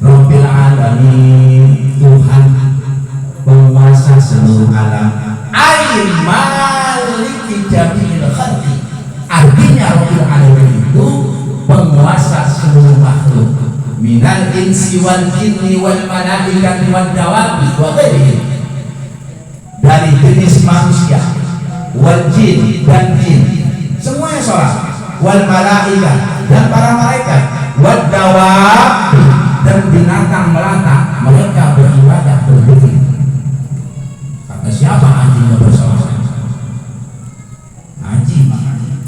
Rabbil alamin, Tuhan penguasa seluruh alam. Ai maliki jami'il khalqi, artinya Rabbil alamin itu penguasa seluruh makhluk. Minal insi wal jinni wal malaikati wad dawabi wa ghairihi, dari jenis manusia, wal jin dan jin semuanya sholat, wal malaikat dan para malaikat, wad dawabi dan binatang melata, mereka beribadah berzikir. Kata siapa anjingnya bersolat? Anjing makanya.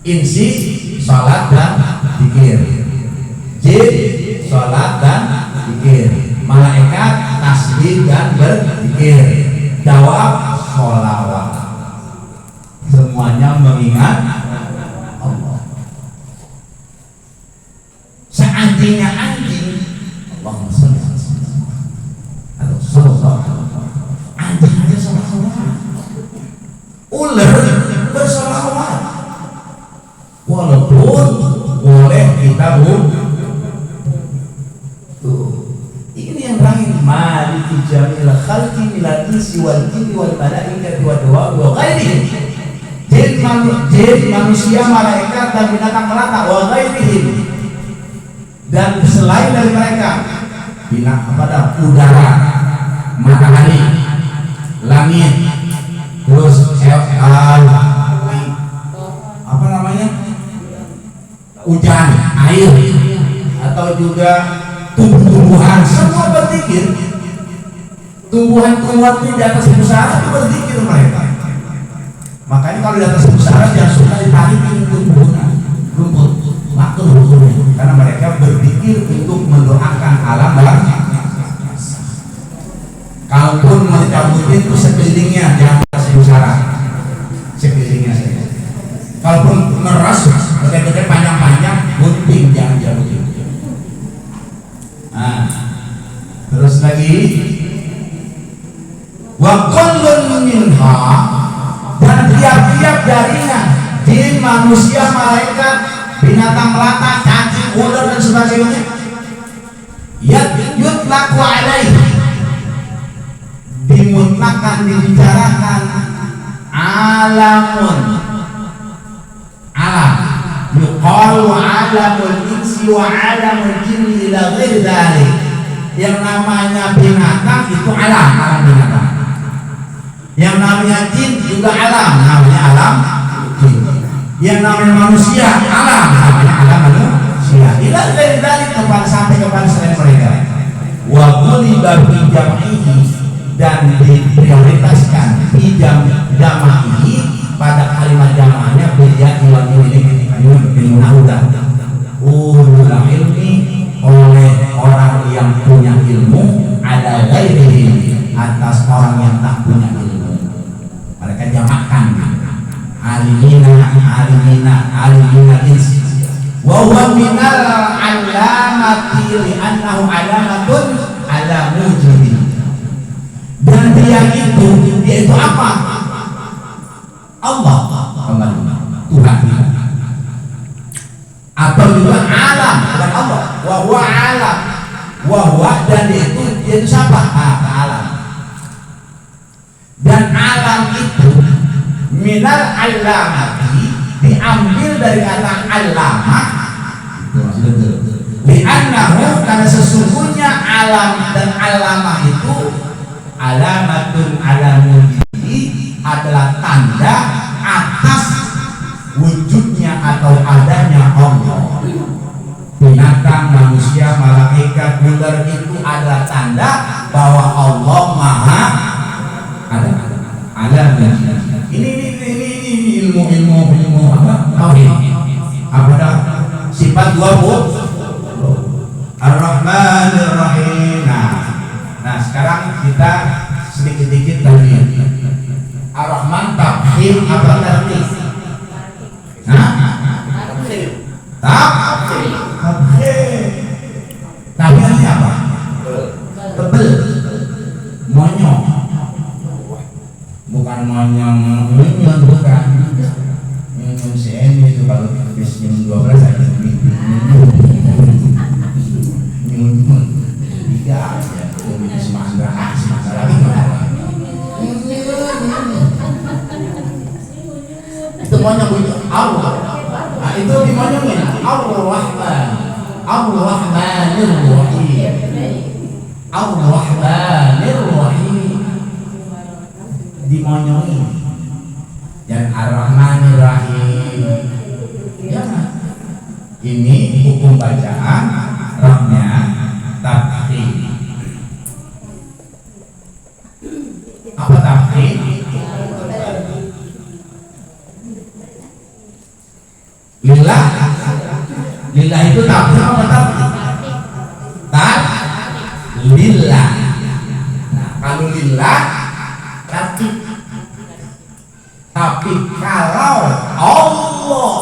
Insi sholat dan zikir, jin sholat dan zikir, malaikat tasbih dan berzikir, dawab sholawat, semuanya mengingat Allah. Seandainya anjing, Allahumma sholli atau sholawat, anjing aja sholawat, ular bersolawat, walaupun boleh kita ini yang lain. Maliki jamil khalqi minal insi wal jinni wal malaikati wad dawabi wa ghairihim, jin manusia, malaikat dan binatang melata, wa ghairihim dan selain dari mereka, pada udara, matahari, langit, terus apa namanya, hujan, air, atau juga tumbuh-tumbuhan, semua berzikir. Tumbuhan-tumbuhan di atas pusara itu berzikir mereka. Makanya kalau di atas pusara jangan suka ditarik tumbuhan, rumput, makhluk hukumnya, karena mereka berzikir untuk mendoakan alam bawah. Kalaupun mau dicabutin itu sekelilingnya, jangan atas pusara, sekelilingnya saja. Kalaupun meras, gede-gede panjang-panjang, gunting jangan cabutin. Nah, terus lagi, wa kullun minha, dan tiap-tiap darinya, jin, manusia, malaikat, binatang melata, cacing, ular dan sebagainya, yutlaku alaihi, dimutlakan, dibicarakan, alamun, alam, yuqalu alamul insi wa alamul jinni ila ghairi dzalik. Yang namanya binatang itu alam binatang. Yang namanya jin juga alam, namanya alam jin. Yang namanya manusia alam, namanya alam manusia. Ila ghairi dzalik, sampai kepada selain mereka. Wa quliba bi jam'ihi, dan diprioritaskan di jama'ihi, pada kalimat jamaahnya beliau ini ulul ilmi, oleh orang yang punya ilmu, ada ghairihi, atas orang yang tak punya ilmu. Mereka jamakan alimina ins wa huwa minal alamati li'annahu alamatun ala mujibin. Dan dia itu, yaitu apa? Allah, Tuhan kita. Atau juga alam, bukan Allah, wa huwa alam, wa huwa, dan itu siapa? Alam. Dan alam itu minal alamati, diambil dari kata alamah, li'annahu, karena sesungguhnya alam dan alamah itu alamatun alamudi, adalah tanda atas wujudnya atau adanya Allah. Binatang, manusia, malaikat, ular itu adalah tanda bahwa Allah maha ada. nih. Ini ilmu apa? Tauhid. Apa dah? Sifat 20. Ar-Rahmanir Rahim. Nah sekarang kita sedikit-sedikit lagi. Ar-Rahman tafhim apa tartib? Tafhim apa? Tebel. Monyong. Bukan monyong, bukan. Minum CM itu kalau habis minum 12 saya minum 3 ya, minum semangka lagi itu monyong itu Allah. Nah itu dimonyongin Ar-Rahman, Ar-Rahmanir Rahim, Ar-Rahmanir Rahim, dimonyongin. Dan Ar-Rahmanir Rahim. Ya. Ini hukum bacaan rahnya tafhim. Apa tafhim? Lillah. Lillah itu tafhim apa tafhim? Lillah. Nah, kalau lillah tafhim. Tapi kalau Allah,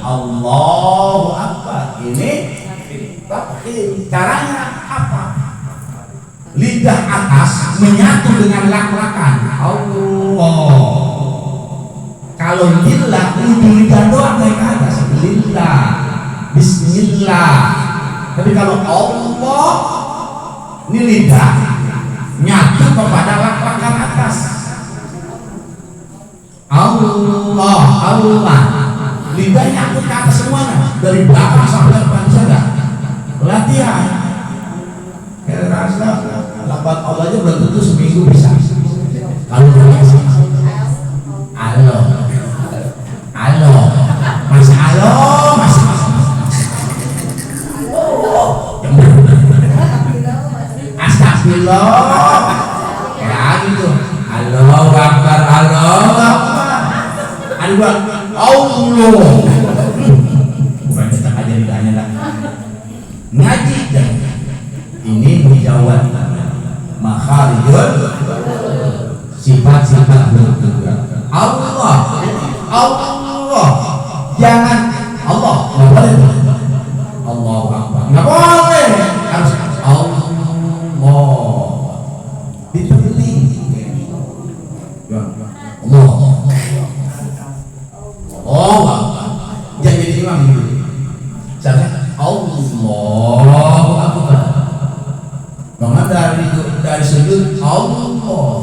Allahu Akbar, ini tafhim. Caranya apa? Lidah atas menyatu dengan lak-lakan Allah. Kalau lillah, ujung lidah doang naik ke atas. Lillah, Bismillah. Tapi kalau Allah, ini lidah nyatu kepada lak-lakan atas. Allah, lidah nyatu ke atas semuanya, dari belakang sampai depan saja. Latihan. Kayak rasa lapan Allah aja belum tentu seminggu bisa. Kalau biasa, halo, mas halo, mas, astagfirullah, kayak gitu. Halo, akbar, halo, Allah, bukan kita aja lidahnya lah. Ngaji dan ini menjawab makharijul sifat-sifat juga. Allah, jangan Allah, nggak boleh. Allahu Akbar, nggak boleh. Harus Allah. Dipilih. Allah. Jangan jadi imam dulu. Jangan Allahu Akbar. Bangun dari sujud Allah.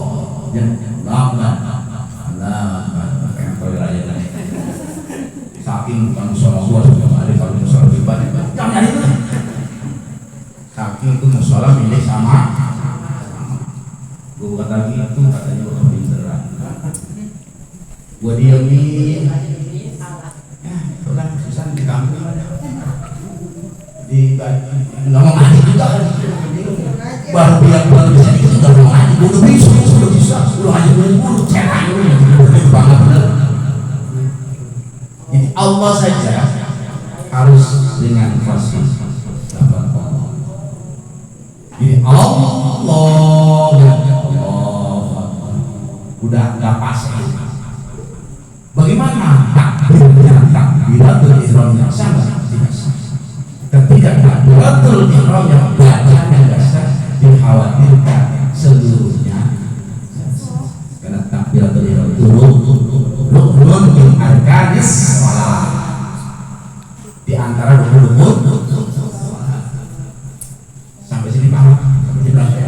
Saking bukan musola gua sudah ada kalau musola pribadi. Jangan itu. Saking itu musola milik sama. Gua kata gitu katanya gua pinteran. Gua diemin. Itu kan susah di kampung. Di ngomong aja juga kan. Baru bilang bisa dikit udah ngomong aja. Gua udah bisa. Udah aja buru-buru. Cerai dulu. Banget bener. Jadi Allah saja harus dengan fasih. Jadi Allah udah nggak pasti. Bagaimana takbiratul ihram yang sangat tidak sah? Ketika takbiratul ihram yang bacaan yang sah dikhawatirkan seluruhnya. Karena takbiratul ihram itu rukun min arkanis shalah. Di antara rukun sampai sini paham? Sampai sini paham?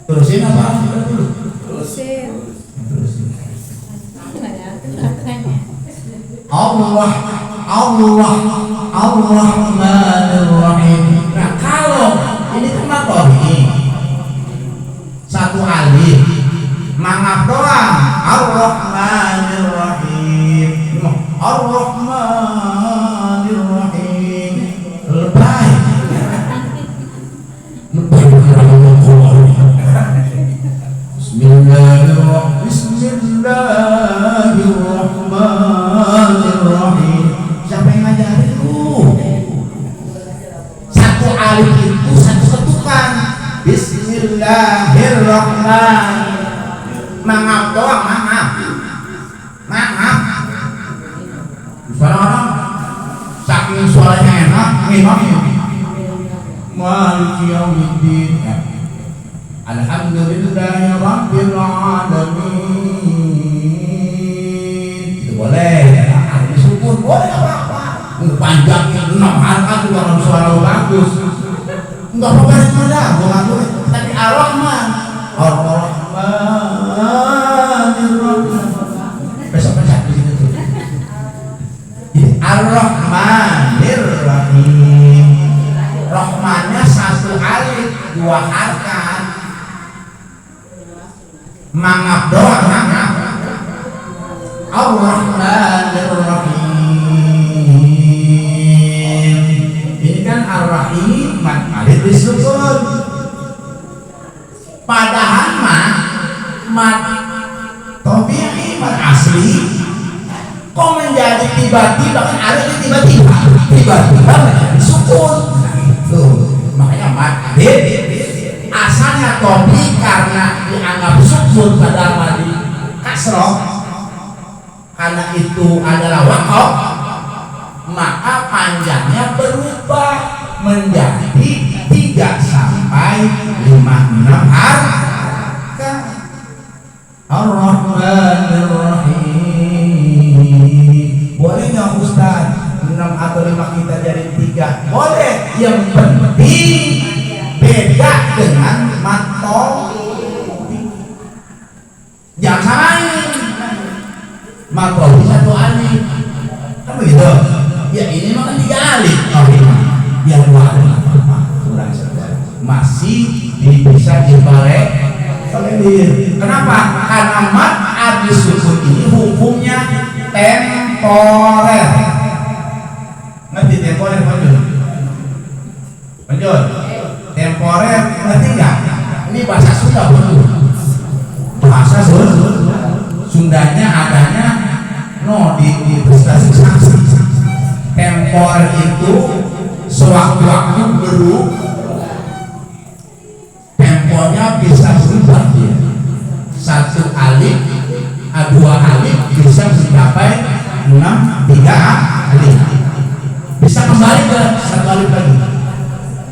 Terusin apa? Terusin. Ar-Rahmanir Rahim. Nah kalau ini kenapa ini satu alif mangap doang Ar-Rahmanir Rahim. Ar-Rahmanir Rahim lebay. Bismillahirrahmanirrahim. Mangap doang, mangap. Orang-orang saking suaranya enak, ngimamnya Maliki yaumiddin. Alhamdulillahi rabbil alamin. Itu boleh. Ada disebut boleh apa-apa. Panjangnya 6 halaman juga orang suara bagus. Enggak apa-apa ada, boleh. Tapi Ar-Rahman, Ar-Rahmanir-Rahim. Besok-besok di situ tuh. Ar-Rahmanir-Rahim. Rahmannya 1 alif 2 harakat. Mangap doang, mangap. Ar-Rahmanir-Rahim. Ini kan Ar-Rahim, alif disukun. Padahal mat tabi'i, mat asli, kok menjadi tiba-tiba, kan alif tiba-tiba menjadi sukun. Itu makanya mat alif asalnya tobi karena dianggap sukun pada madi kasroh, karena itu adalah waqaf, maka panjangnya berubah menjadi 3 sampai 5-6 harakat. Ar-Rahmanir-Rahim. Boleh nggak Ustaz 6 atau 5 kita jadi 3? Boleh. Yang penting beda dengan matol. Jangan samain. Matol 1 alif. Kan begitu? Ya ini mah kan 3 alif. Oh ini yang 2 alif kurang masih bisa dibalik. Kenapa? Karena mat abis sukun ini hukumnya temporer. Ngerti temporer Panjul? Temporer ngerti nggak? Ini bahasa Sunda betul. Bahasa Sundanya adanya di prestasi saksi. Temporer itu sewaktu-waktu berubah. Temponya bisa berubah dia. 1 alif, 2 alif bisa mencapai 3 alif. Bisa kembali ke 1 alif lagi.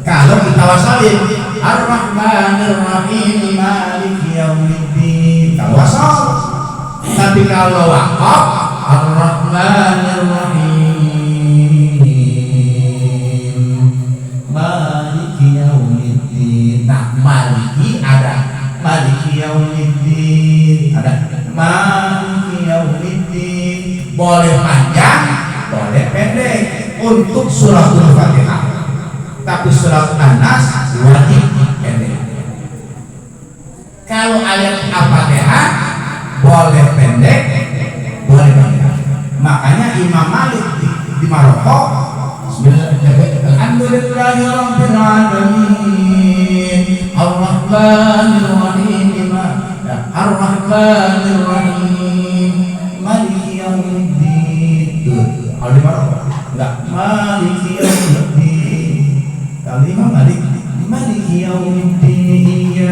Kalau kita wasalin Ar-Rahmanir-Rahim Maliki yaumiddin, kalau wasal. Tapi kalau waqaf Ar-Rahmanir-Rahim Maliki yaumiddin. Nah, Maliki ada, Maliki yaumiddin ada, Maliki yaumiddin. Boleh panjang, boleh pendek untuk suratul Fatihah. Tapi surat An-Nas wajib pendek. Kalau ayat Al-Fatihah boleh pendek, boleh panjang. Makanya Imam Malik di Maroko, Alhamdulillahirabbil alamin, Ar-Rahmanir-Rahim, Ar-Rahmanir-Rahim, Maliki yaumiddin. Kalau di Maroko enggak Maliki yaumiddin. Kalau Imam Malik Maliki yaumiddin.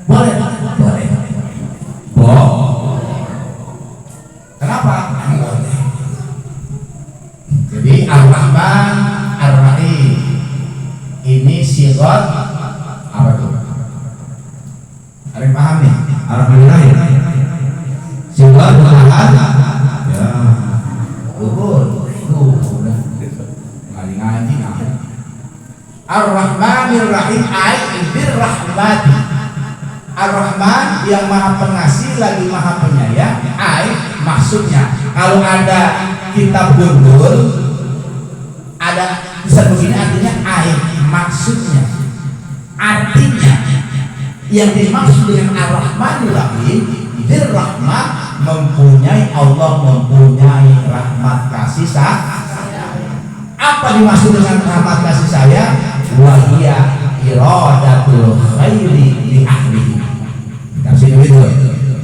Boleh. Kenapa? Boleh. Jadi Ar-Rahman Ar-Rahim ini sigot apa tuh? Ada yang paham nih? Ar-Rahman Ar-Rahim sigot Tuhan. Ya, betul. Udah ngaji. Ar-Rahmanir-Rahim ayat rahmati. Ar-Rahman yang maha pengasih lagi maha penyayang. Maksudnya kalau ada kitab gundul ada bisa begini, artinya maksudnya artinya yang dimaksud dengan Ar-Rahmanir-Rahim rahmat, mempunyai Allah mempunyai rahmat kasih sayang. Apa dimaksud dengan rahmat kasih sayang? Wahia iradatul khairi li ahlihi. Kasih itu.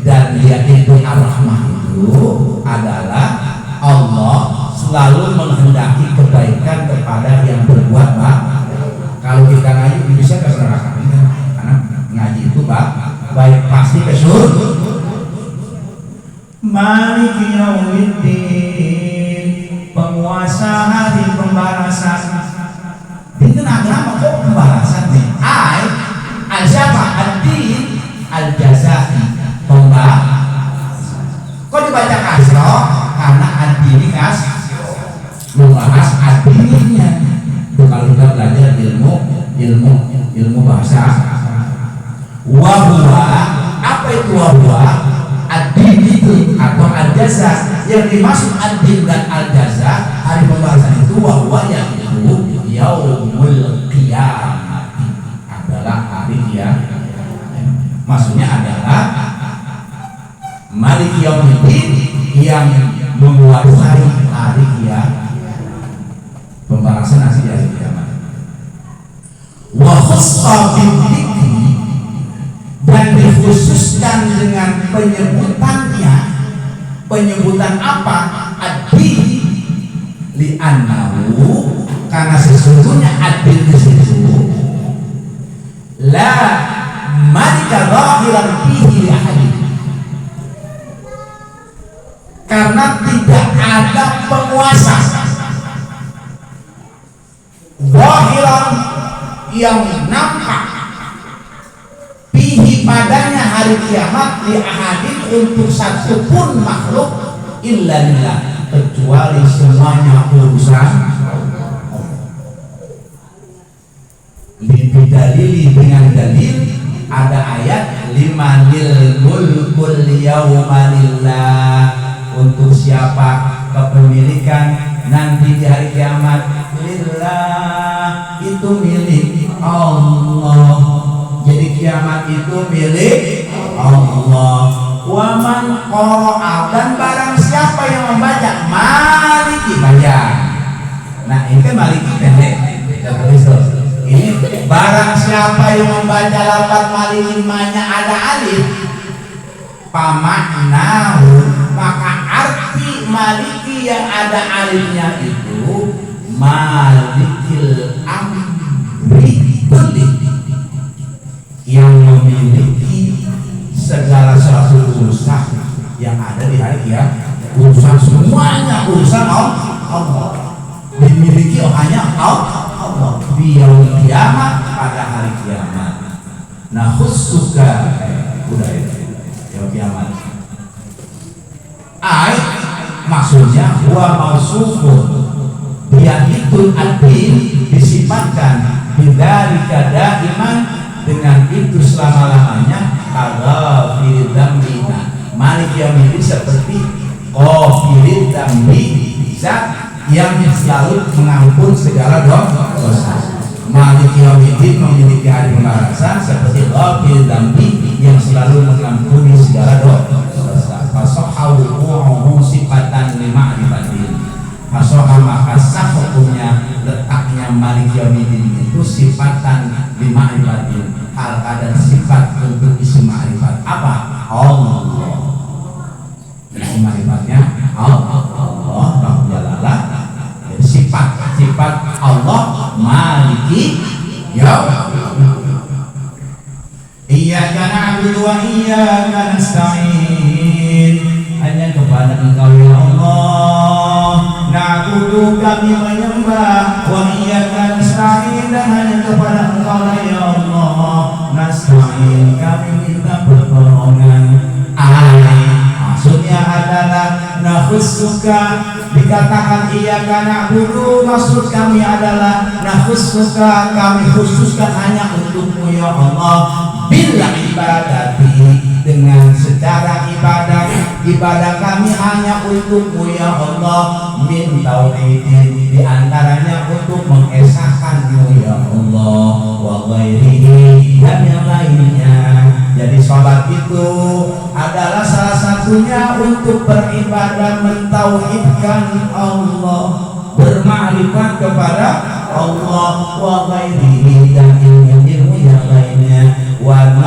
Dan dia itu Ar-Rahman itu adalah Allah selalu menghendaki kebaikan kepada yang berbuat baik. Kalau kita ngaji bisa ke neraka, karena ngaji itu baik pasti ke surga. Maliki yaumiddin, penguasa hari pembalasan. Itu agama kok pembalasan nih? Siapa? Ad-din, al-jazai, pembalasan. Kok dibaca kasro? Karena ad-din membahas ad-dinnya. Kalau kita belajar ilmu bahasa, wahwa, apa itu wahwa? Ad-din itu atau al-jaza, yang dimaksud ad-din dan al-jaza hari pembahasan itu wahwa yang itu yaumul qiyamah, adalah hari kiamat. Maksudnya adalah Maliki yaumiddin, yang menguasai hari kiamat, pembalasan hasil hari kiamat. Wa khassa bidzikri, dan dikhususkan dengan penyebutan apa? Ad-din, li'annahu, karena sesungguhnya ad-din di situ la malika zahiran fihi li ahadin, karena tidak ada penguasa zahiran yang nampak fihi padanya hari kiamat li ahadin, untuk satupun makhluk illa lillah, kecuali semuanya urusan libidalili, dengan dalil ada ayat limanil mulkul yawma lillah, untuk siapa kepemilikan nanti di hari kiamat, lillah itu milik Allah. Jadi kiamat itu milik Allah. Wa man qara'a, dan barang siapa yang membaca maliki, baca. Nah ini kan maliki pendek, ini barang siapa yang membaca lafaz maliki manya ada alif, pamaknahu, maka arti maliki yang ada alifnya itu malikil amri kulli, yang memiliki segala sesuatu urusan yang ada di hari kiamat. Urusan semuanya urusan Allah, dimiliki hanya Allah. Biyaul kiamat, pada hari kiamat. Nah khusuka udah ya kiamat. Maksudnya huwa mausufun, dia itu ad-din, disifatkan bidzalika daiman, dengan itu selama-lamanya, kaghafirid dzambina, Malik yaumiddin seperti ghafiridd dzambi, zat yang selalu mengampun segala dosa. Malik yaumiddin memiliki hari pembalasan seperti ghafiridd dzambi, yang selalu mengampuni segala dosa. Fasohawu sifatan lima'rifatin, fasoha maka sah hukumnya, letaknya Malik yaumiddin itu sifatan lima'rifatin, hal ada sifat untuk isim ma'rifat. Apa? Allah. Isim ma'rifatnya Allah, Rabbul sifat Allah Maliki yaumiddin. Iyyaka na'budu wa iyyaka nasta'in, hanya kepada Engkau ya Allah na'budu, kami menyembah, wa iyyaka nasta'in, dan hanya kepada Engkau ya Allah nasta'in, kami minta pertolongan. Maksudnya adalah nakhussuka, dikatakan iyyaka na'budu, maksud kami adalah nakhussuka, kami khususkan hanya untukmu ya Allah, bil ibadati, dengan secara ibadah kami hanya untukmu ya Allah, min tauhidin, diantaranya untuk mengesahkanmu ya Allah, wa ghairihi, dan yang lainnya. Jadi sholat itu adalah salah satunya untuk beribadah, mentauhidkan Allah, bermakrifat kepada Allah, wa ghairihi, dan ilmu yang lainnya, wa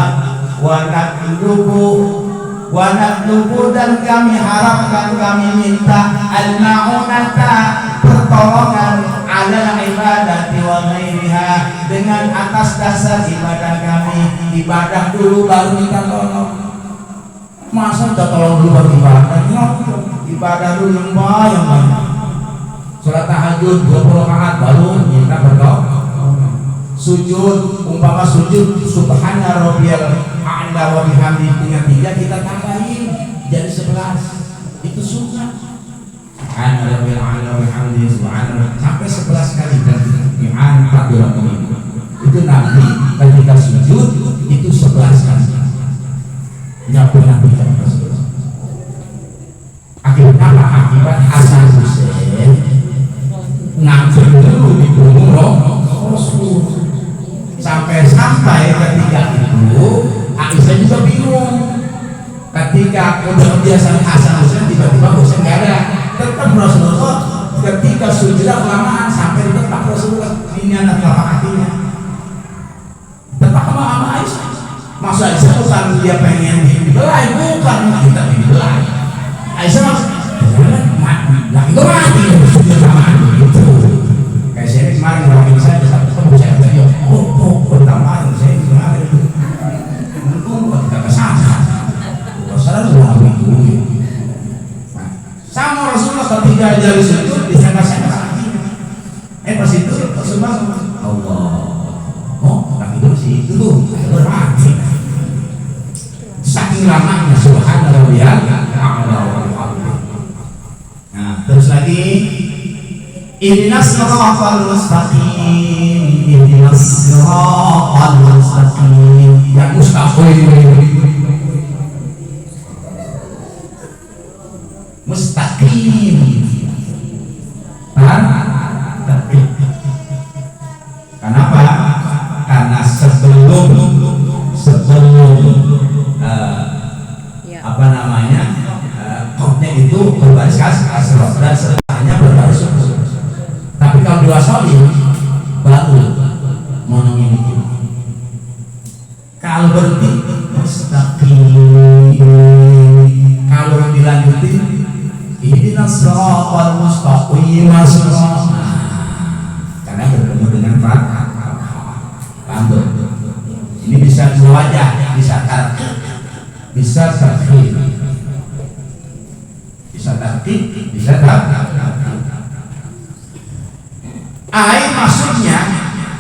natlubu, dan kami harapkan, kami minta al-ma'unata, pertolongan, ala ibadati wa ghairiha, dengan dengan atas dasar ibadah kami. Ibadah dulu baru minta tolong. Masa minta tolong dulu baru ibadah? Ibadah dulu yang banyak. Sholat tahajud 20 rakaat baru minta berdoa. Sujud, umpama sujud subhana rabbiyal a'la wa bihamdihi tinggal 3 kita tambahin jadi 11. Itu sunnah. Subhana rabbiyal a'la wa bihamdihi subhana sampai 11 kali dan iman takbiratul ihram. Itu Nabi ketika sujud itu 11 kali. Enggak pernah kita akibat akibat Hasan Hussein ngambil dulu di punggung Rasul sampai ketika itu Aisyah juga bingung ketika udah kebiasaan Hasan Hussein tiba-tiba Hussein nggak ada tetap Rasulullah ketika sujud kelamaan sampai tetap Rasulullah ini anak hatinya tetap sama Aisyah. Masa Aisyah bukan dia pengen dibelai, bukan kita dibelai. Aisyah lagi itu mati sujud sama itu. Kayak saya kemarin ngomongin saya ketemu saya tadi, pertama saya kemarin itu, kita kesana, Rasulullah lalu itu. Sama Rasulullah ketika jadi sujud bisa kasih lagi. Pas itu Rasulullah Allah, lagi itu masih itu tuh berarti saking lamanya subhanallah ya. Nah, terus lagi ihdinas siratal mustaqim, ihdinas siratal mustaqim. Yang mustaqim kan? Kenapa? Karena sebelum apa namanya kopnya itu berbaris asrot dan setelahnya berbaris syukur. Tapi kalau dua soli baru ngomongin itu. Kalau berhenti mustaqim, kalau dilanjutin ihdinas siratal mustaqim karena bertemu dengan fathah. Paham? Ini bisa dua wajah, bisa tarkib, bisa tarkib. Bisa tarkib, bisa tarkib. Maksudnya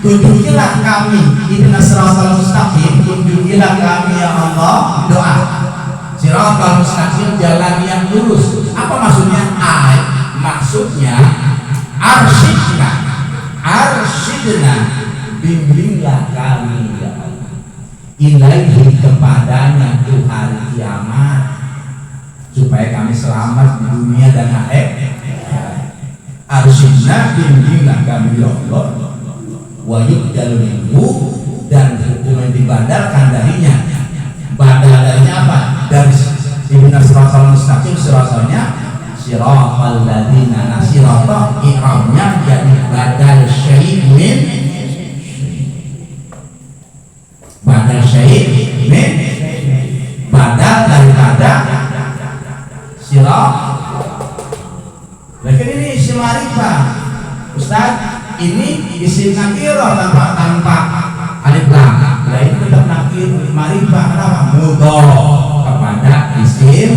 tunjukilah kami ihdinas siratal mustaqim, tunjukilah kami ya Allah, doa siratal mustaqim, jalan yang lurus. Apa maksudnya? Maksudnya arsyidna, bimbinglah kami ya Allah ilaihi, kepadanya itu hari kiamat, supaya kami selamat di dunia dan akhirat. Arsyidna, bimbinglah kami ya Allah, wa yubdalu minhu, dan hukum yang dibadalkan darinya. Badal darinya apa? Dari ihdinas siratal mustaqim, siratalnya siratal ladzina, siratal i'rabnya jadi badal syai' min, badal syai' min, badal daripada sirat. Lakin ini isim ma'rifah Ustaz, ini isim nakirah tanpa alif lam. Nah ini tetap nakir ma'rifah. Kenapa? Mudhaf kepada isim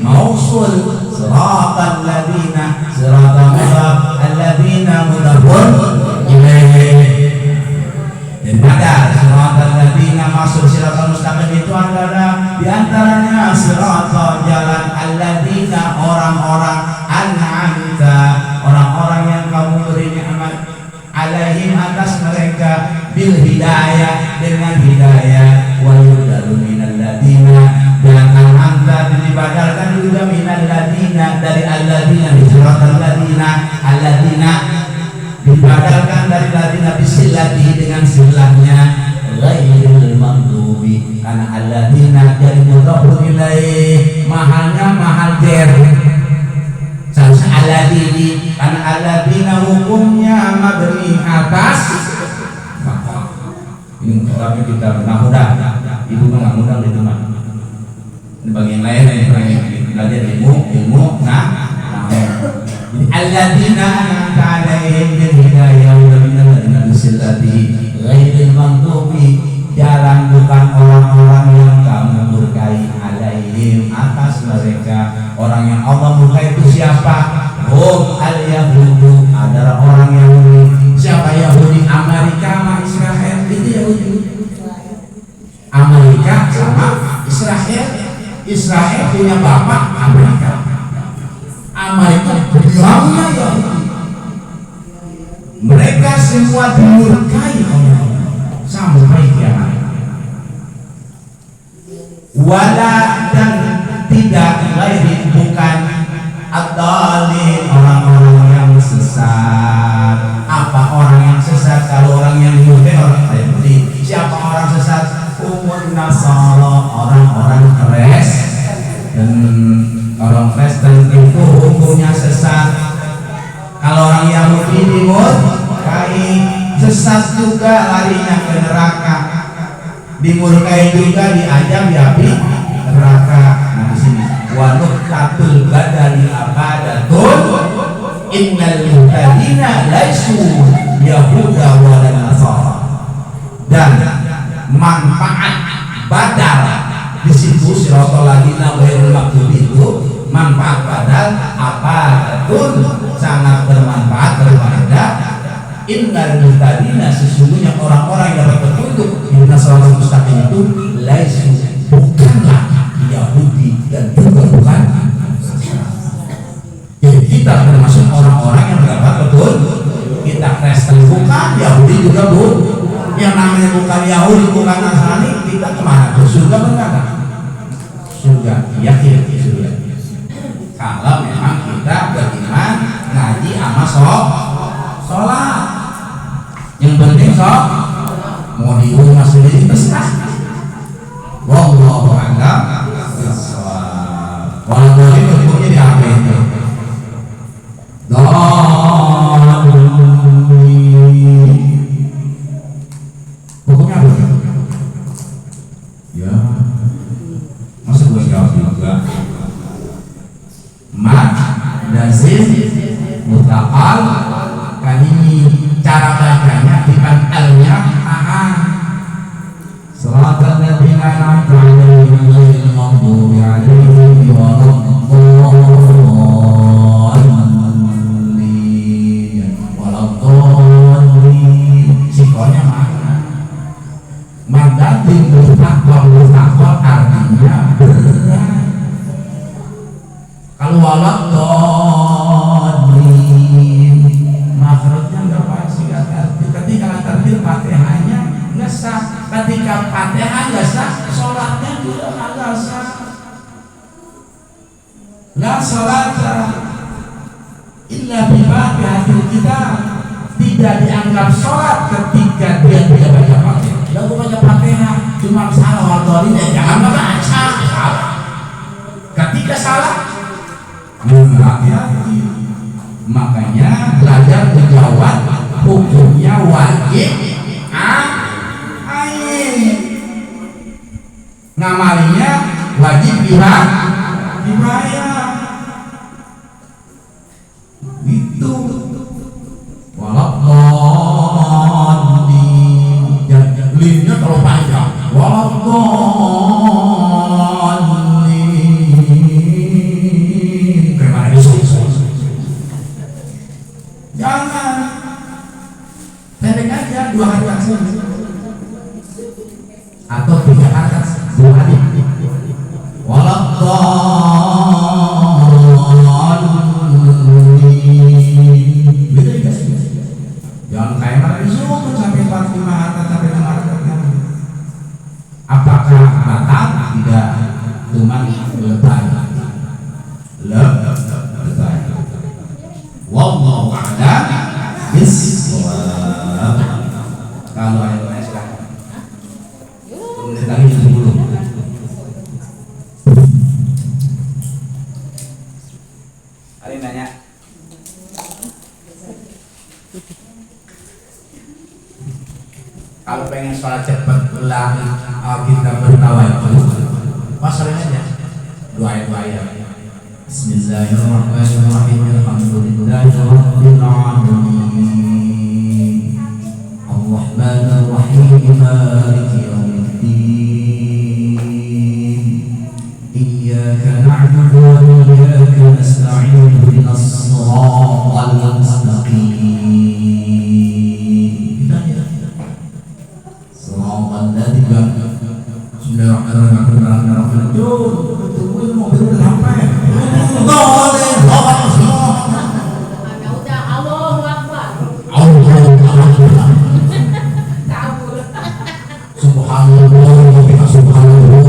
mausul. Siratal ladzina, siratal mudhaf, alladzina mudhafun ilaihi. Dan ada siratal ladzina, masuk siratal mustaqim itu adalah diantaranya siratal, jalan alladzina, orang-orang an'amta, orang-orang yang kamu beri nikmat alaihim, atas mereka, bil hidayah, dengan hidayah, wa yudalu minal ladzina, dan an'amta dibadalkan juga minal ladzina, dari alladzina, siratal alladzina dibadalkan dari ladzina bisilati, dengan silahnya ghairil maghdubi, karena alladzina jadi mudhafun ilaih, mahalnya mahal jar. Seharusnya alladzini, karena alladzina hukumnya mabni atas. Ini tapi kita mudah, ibu nggak mudah itu mah. Ini bagian lain yang belajar ilmu alladzina an'amta alaihim bil hidayah wa minal ladzina bisilati ghairil maghdubi, jalan bukan orang-orang yang kamu murkai, alaihim, atas mereka. Orang yang Allah murkai itu siapa? Hum al-yahudu, adalah orang Yahudi. Siapa Yahudi? Amerika sama Israel, itu Yahudi. Amerika sama Israel. Israel punya bapak Amerika. Amerika bilangnya Yahudi. Mereka semua dimurkai oleh Allah sampai kiamat. Wala, dan tidak lain bukan ad-dhalin, orang-orang yang sesat. Apa orang yang sesat? Kalau orang yang dimurkai orang Yahudi. Siapa orang sesat? Umun Nasara, orang-orang Kristen. Orang Kristen itu hukumnya sesat. Kalau orang Yahudi dimurkai, sesat juga, larinya ke neraka. Dimurkai juga, diajam di api neraka. Nah di sini wanuk katul badali abadatun innal muhtadina laisu yahuda wala nasara. Dan manfaat badal di situ siratal ladzina ghairil maghdubi itu, manfaat badal abadatun, sangat bermanfaat kepada innal muhtadina, sesungguhnya orang-orang yang dapat petunjuk di siratal mustaqim itu laisu, bukanlah Yahudi dan juga bukan. Jadi kita termasuk orang-orang yang mendapat petunjuk. Kita Kristen bukan, Yahudi juga bukan. Yang namanya bukan Yahudi, bukan Nasrani, kita kemana? Ke surga berkata? Surga, yakin surga. Kalau memang kita beriman, ngaji sama sholat. Yang penting mau di rumah sendiri terserah. Wallahu a'lam. Walau boleh hukumnya di apa itu? Hukumnya apa? Ya, masa gue jawab juga. Mat, lazim, mutakal. Kali ini cara bacanya bukan alnya, Salatul ladzina an'amta 'alaihim ghairil maghdubi 'alaihim waladdallin. Sikonya mana? Mandatin mutakal artinya berat. Kalau waladdallin makhrajnya enggak pasti, ketika tertil Fatihahnya enggak sah. Ketika Fatihah nggak sah, sholatnya juga nggak sah. La sholata illa bi Fatihatil kitab. Tidak dianggap sholat ketika dia tidak baca Fatihah. Lalu baca Fatihah cuma salah waktu ini, jangan baca. Ketika salah, hati-hati. Makanya belajar menjawab hukumnya wajib. Ngamalinya wajib dibayar. Itu waladdallin, linnya terlalu panjang. Waladdallin, gimana itu? Jangan pendek aja, 2 harakat atau 3 harakat. Jangan kayak mana disuruh sampai 45 harta sampai 5 harta. Apakah batal? Tidak, cuma lebay. Wallahu a'lam bishawab. Kalau ayat lain silahkan. Kemudian lagi 10. Ada yang nanya? Kalau pengen sholat cepat pulang, kita bertawajud, pasalin aja 2 ayat. Bismillahirrahmanirrahim. Alhamdulillahirabbil alamin. الرحمن الرحيم مالك يوم الدين إياك نعبد وإياك نستعين اهدنا الصراط المستقيم صراط الذين Tungguin mobil udah sampai. Udah, Allahu Akbar. Subhanallah, subhanallah.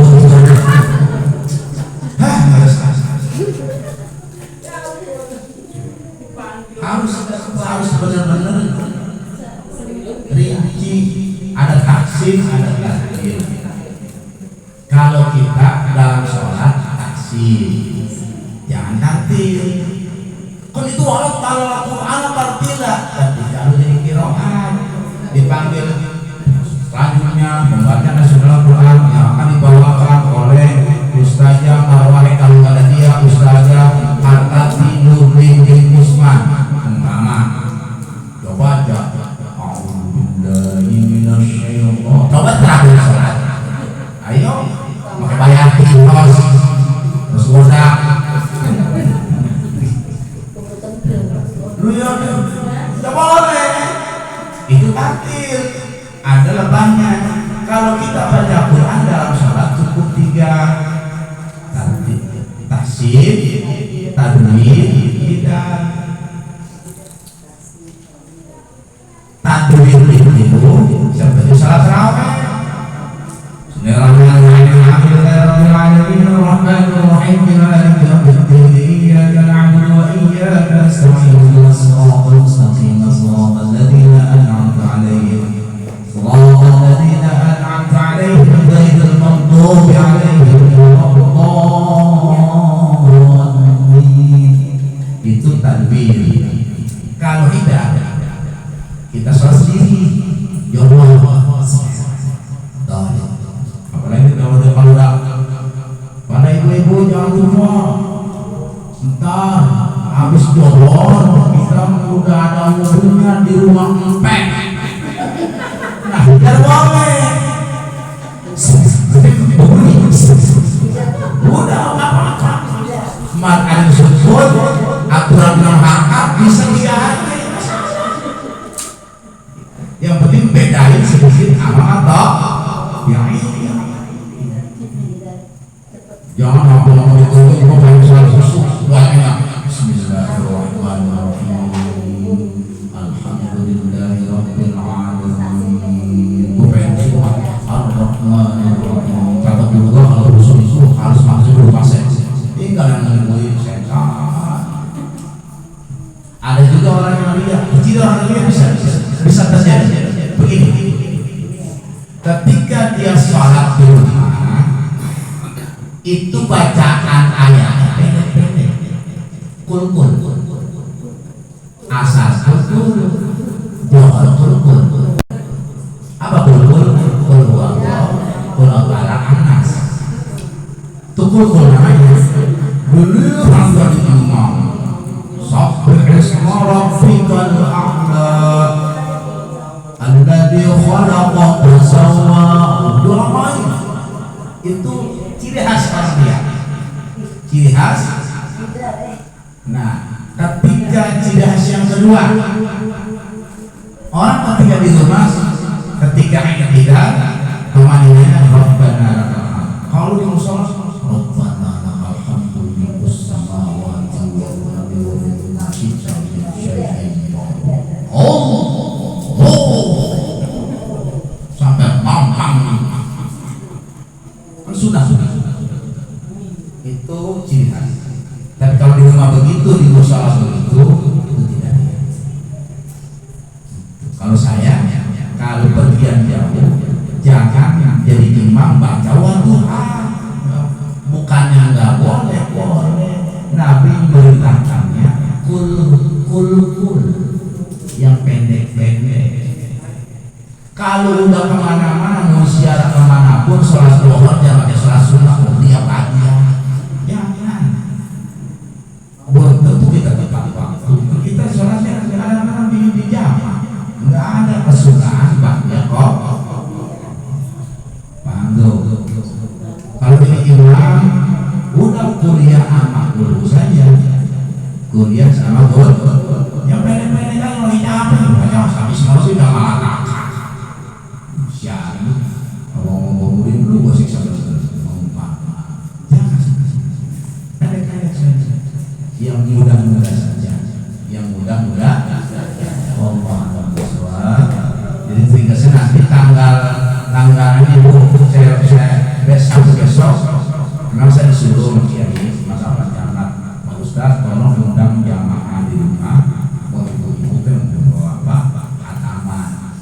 Harus benar-benar rinci, ada taksim, ada takbir. Kalau kita dalam sholat taksim, jangan takbir. Kan itu walau kalau Al-Quran partilah, tapi kalau jadi qiraat dipanggil selanjutnya membaca nasional Quran yang akan dibawakan oleh Ustazah Marwah kalau ada dia Ustazah Artati Nurdin bin Usman umpama coba aja A'udzubillahi minasyaitonir coba terakhir sholat ayo pakai bayar terus bodak lu ya tidak boleh itu takdir ada lebahnya. Kalau kita baca Quran dalam sholat cukup 3 tahsin, tadwir, tidak. Tadwir itu seperti salat tarawih. Bismillahirrahmanirrahim. Ar-Rahmanir-Rahim. Maliki yaumiddin. Iyyaka na'budu wa iyyaka nasta'in. Ihdinas siratal mustaqim. Siratal ladzina an'amta 'alaihim. صراط الذين أنعمت عليهم غير المغضوب عليهم ولا الضالين. Itu tadbir. Kalau tidak, kita sholat sendiri. Ya Allah, apalagi kalau udah pada ibu-ibu jangan lupa. Ntar habis dohor kita udah ada mobilnya di rumah empek. Biar boleh udah apa-apa maka disebut aturan hak bisa diganti yang penting bedain sedikit sama atau yang ini jangan ngomong itu mau banyak soal susu banyak. Bismillahirrahmanirrahim. Alhamdulillahirabbil alamin. Ar-Rahmanir-Rahim. Kata dulu kalau susu harus masuk dulu pasien. Tinggal yang ngomongin sensor. Ada juga orang yang lihat, tidak orang yang bisa terjadi. Begini. Ketika dia sholat di rumah, itu bacaan ayat pendek-pendek. Kul-kul. Asas kul-kul. Doa kul-kul. Apa kul-kul? Kul huwallah, kul falaq, An-Nas. Itu kul-kul namanya. Dulu dari imam. Sabbih isma rabbikal a'la. Alladzi khalaqa fasawwa. Doa lain. Itu ciri khas orang dia. Ciri khas. Nah, ketika ciri khas yang kedua, orang ketika di rumah, ketika i'tidal, kemaninya Rabbana lakal hamd. Kalau di musola, Rabbana lakal hamdu mil'us samawati wal ardi wa mil'u syai'in. Sampai pam-pam. Kan sudah. Itu ciri khas. Tapi kalau di rumah begitu, di musola begitu, itu tidak. Kalau saya, kalau pergian jauh, jangan jadi imam baca wadduha. Bukannya nggak boleh, boleh. Nabi memerintahkannya kul yang pendek-pendek. Kalau udah kemana-mana, mau siaran kemanapun, sholat zuhur jangan pakai sholat sunnah, dia pagi. Jangan. Belum tentu kita tepat waktu. Kita sholatnya kadang-kadang di jamaah. Nggak ada kesukaan Tuh. Kalau ini imam udah kuliah sama guru saja, kuliah sama guru yang pendek-pendek kan lagi capek banyak habis mau sih udah malah kakak siapa ngomong-ngomongin dulu gue siksa ngomong jangan pendek-pendek saja yang mudah-mudah saja yang mudah-mudah jadi tinggal nanti tanggal ini saya besok memang saya disuruh sama kiai masalah camat Pak Ustaz tolong undang jamaah di rumah mau ibu-ibu kan membawa apa hataman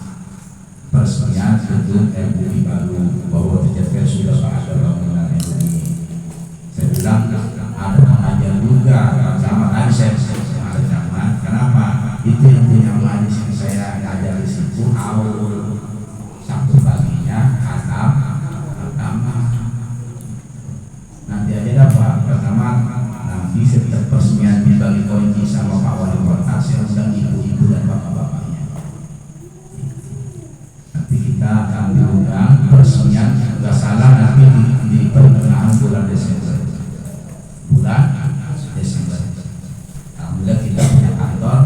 peresmian gedung MUI baru bahwa TJP sudah ada bangunan MUI. Saya bilang ada pengajar juga sama tadi saya ada camat. Kenapa? Itu yang punya majlis yang saya ngajar di situ awal Sabtu paginya nanti aja dapat pertama nanti setiap peresmian dibagi kunci sama Pak Wali Kota saya undang ibu-ibu dan bapak-bapaknya. Nanti kita akan diundang peresmian nggak salah nanti di pertengahan bulan Desember. Alhamdulillah kita punya kantor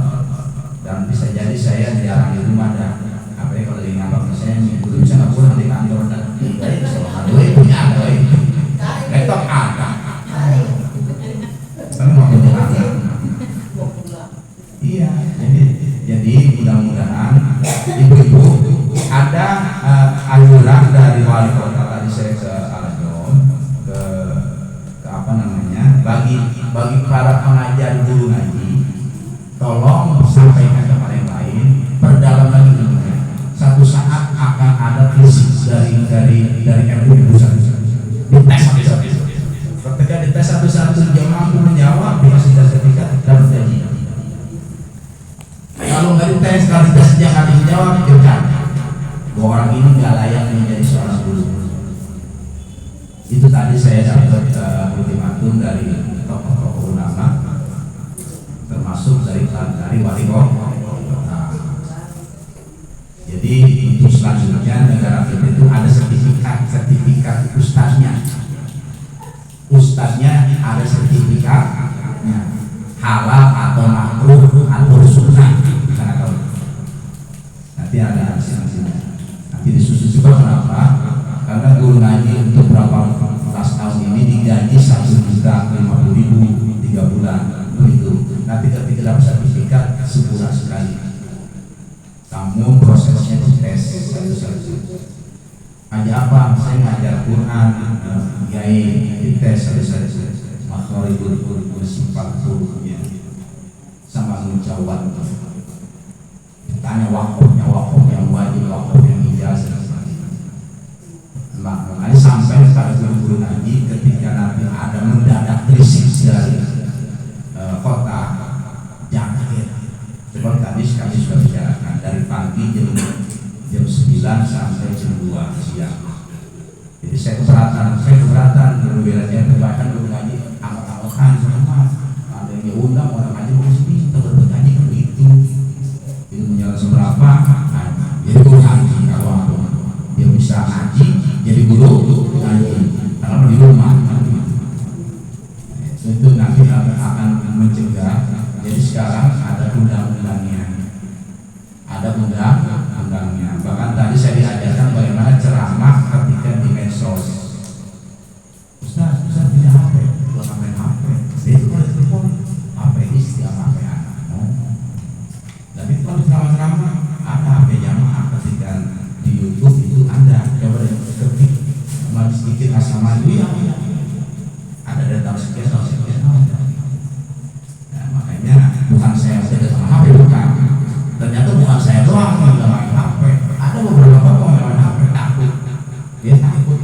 dan bisa jadi saya jarang di rumah dah. Apa ya kalau lagi ngabang saya belum bisa nggak pulang di kantor dan itu soal punya ada laptop ada. Kan mau ada. Iya, jadi mudah-mudahan ibu-ibu ada anjuran dari wali kota tadi saya ke Al-Jom ke apa namanya bagi para pengajar guru ngaji tolong sampaikan kepada yang lain perdalam lagi ilmunya. Satu saat akan ada krisis dari MUI pusat. Dites satu-satu. Ketika dites satu-satu dia mampu menjawab dikasih sertifikat dapat gaji. Kalau nggak dites, kalau dites dia nggak dijawab dia bahwa orang ini nggak layak menjadi seorang guru. Itu tadi saya dapat ultimatum dari tokoh-tokoh ulama termasuk dari wali kota. Jadi untuk selanjutnya negara kita itu ada sertifikat ustadznya ada sertifikatnya halal atau makruh atau sunnah karena tahu nanti ada nanti disusun juga. Kenapa? Karena guru ngaji untuk berapa belas tahun ini digaji 1.050.000 3 bulan itu nanti ketika dapat sertifikat sebulan sekali kamu prosesnya dites satu-satu. Aja apa? Saya ngajar Quran, kiai dites satu-satu. Makhlukul sifat hurufnya sama menjawab. Ditanya wakaf yang wajib, wakaf yang ijazah. Makanya sampai pada guru ngaji ketika nanti ada mendadak krisis dari kota, jangan kaget. Seperti tadi kami sudah bicarakan dari pagi jam 9 sampai jam 2 siang. Jadi saya keberatan berwilanya kebanyakan guru ngaji angkat-angkatan semua. Ada yang diundang orang ngaji mau sini kita berbengaji kan begitu. Itu menjalan seberapa? Jadi guru ngaji kalau aku dia bisa ngaji jadi guru ngaji kalau di rumah. Itu nanti akan mencegah. Jadi sekarang ada undang-undangnya, bahkan tadi saya diajarkan bagaimana ceramah ketika di medsos. Ustaz punya HP, bukan main HP. Itu kalau telepon HP istri sama HP anak. Tapi kalau ceramah ada HP jamaah ketika di YouTube itu ada. Coba ketik masih sedikit asal maju ya. Ada data sekian. Makanya bukan saya saja sama HP bukan. Ternyata bukan saya doang yang main HP. Ada beberapa orang yang main HP takut. Dia takut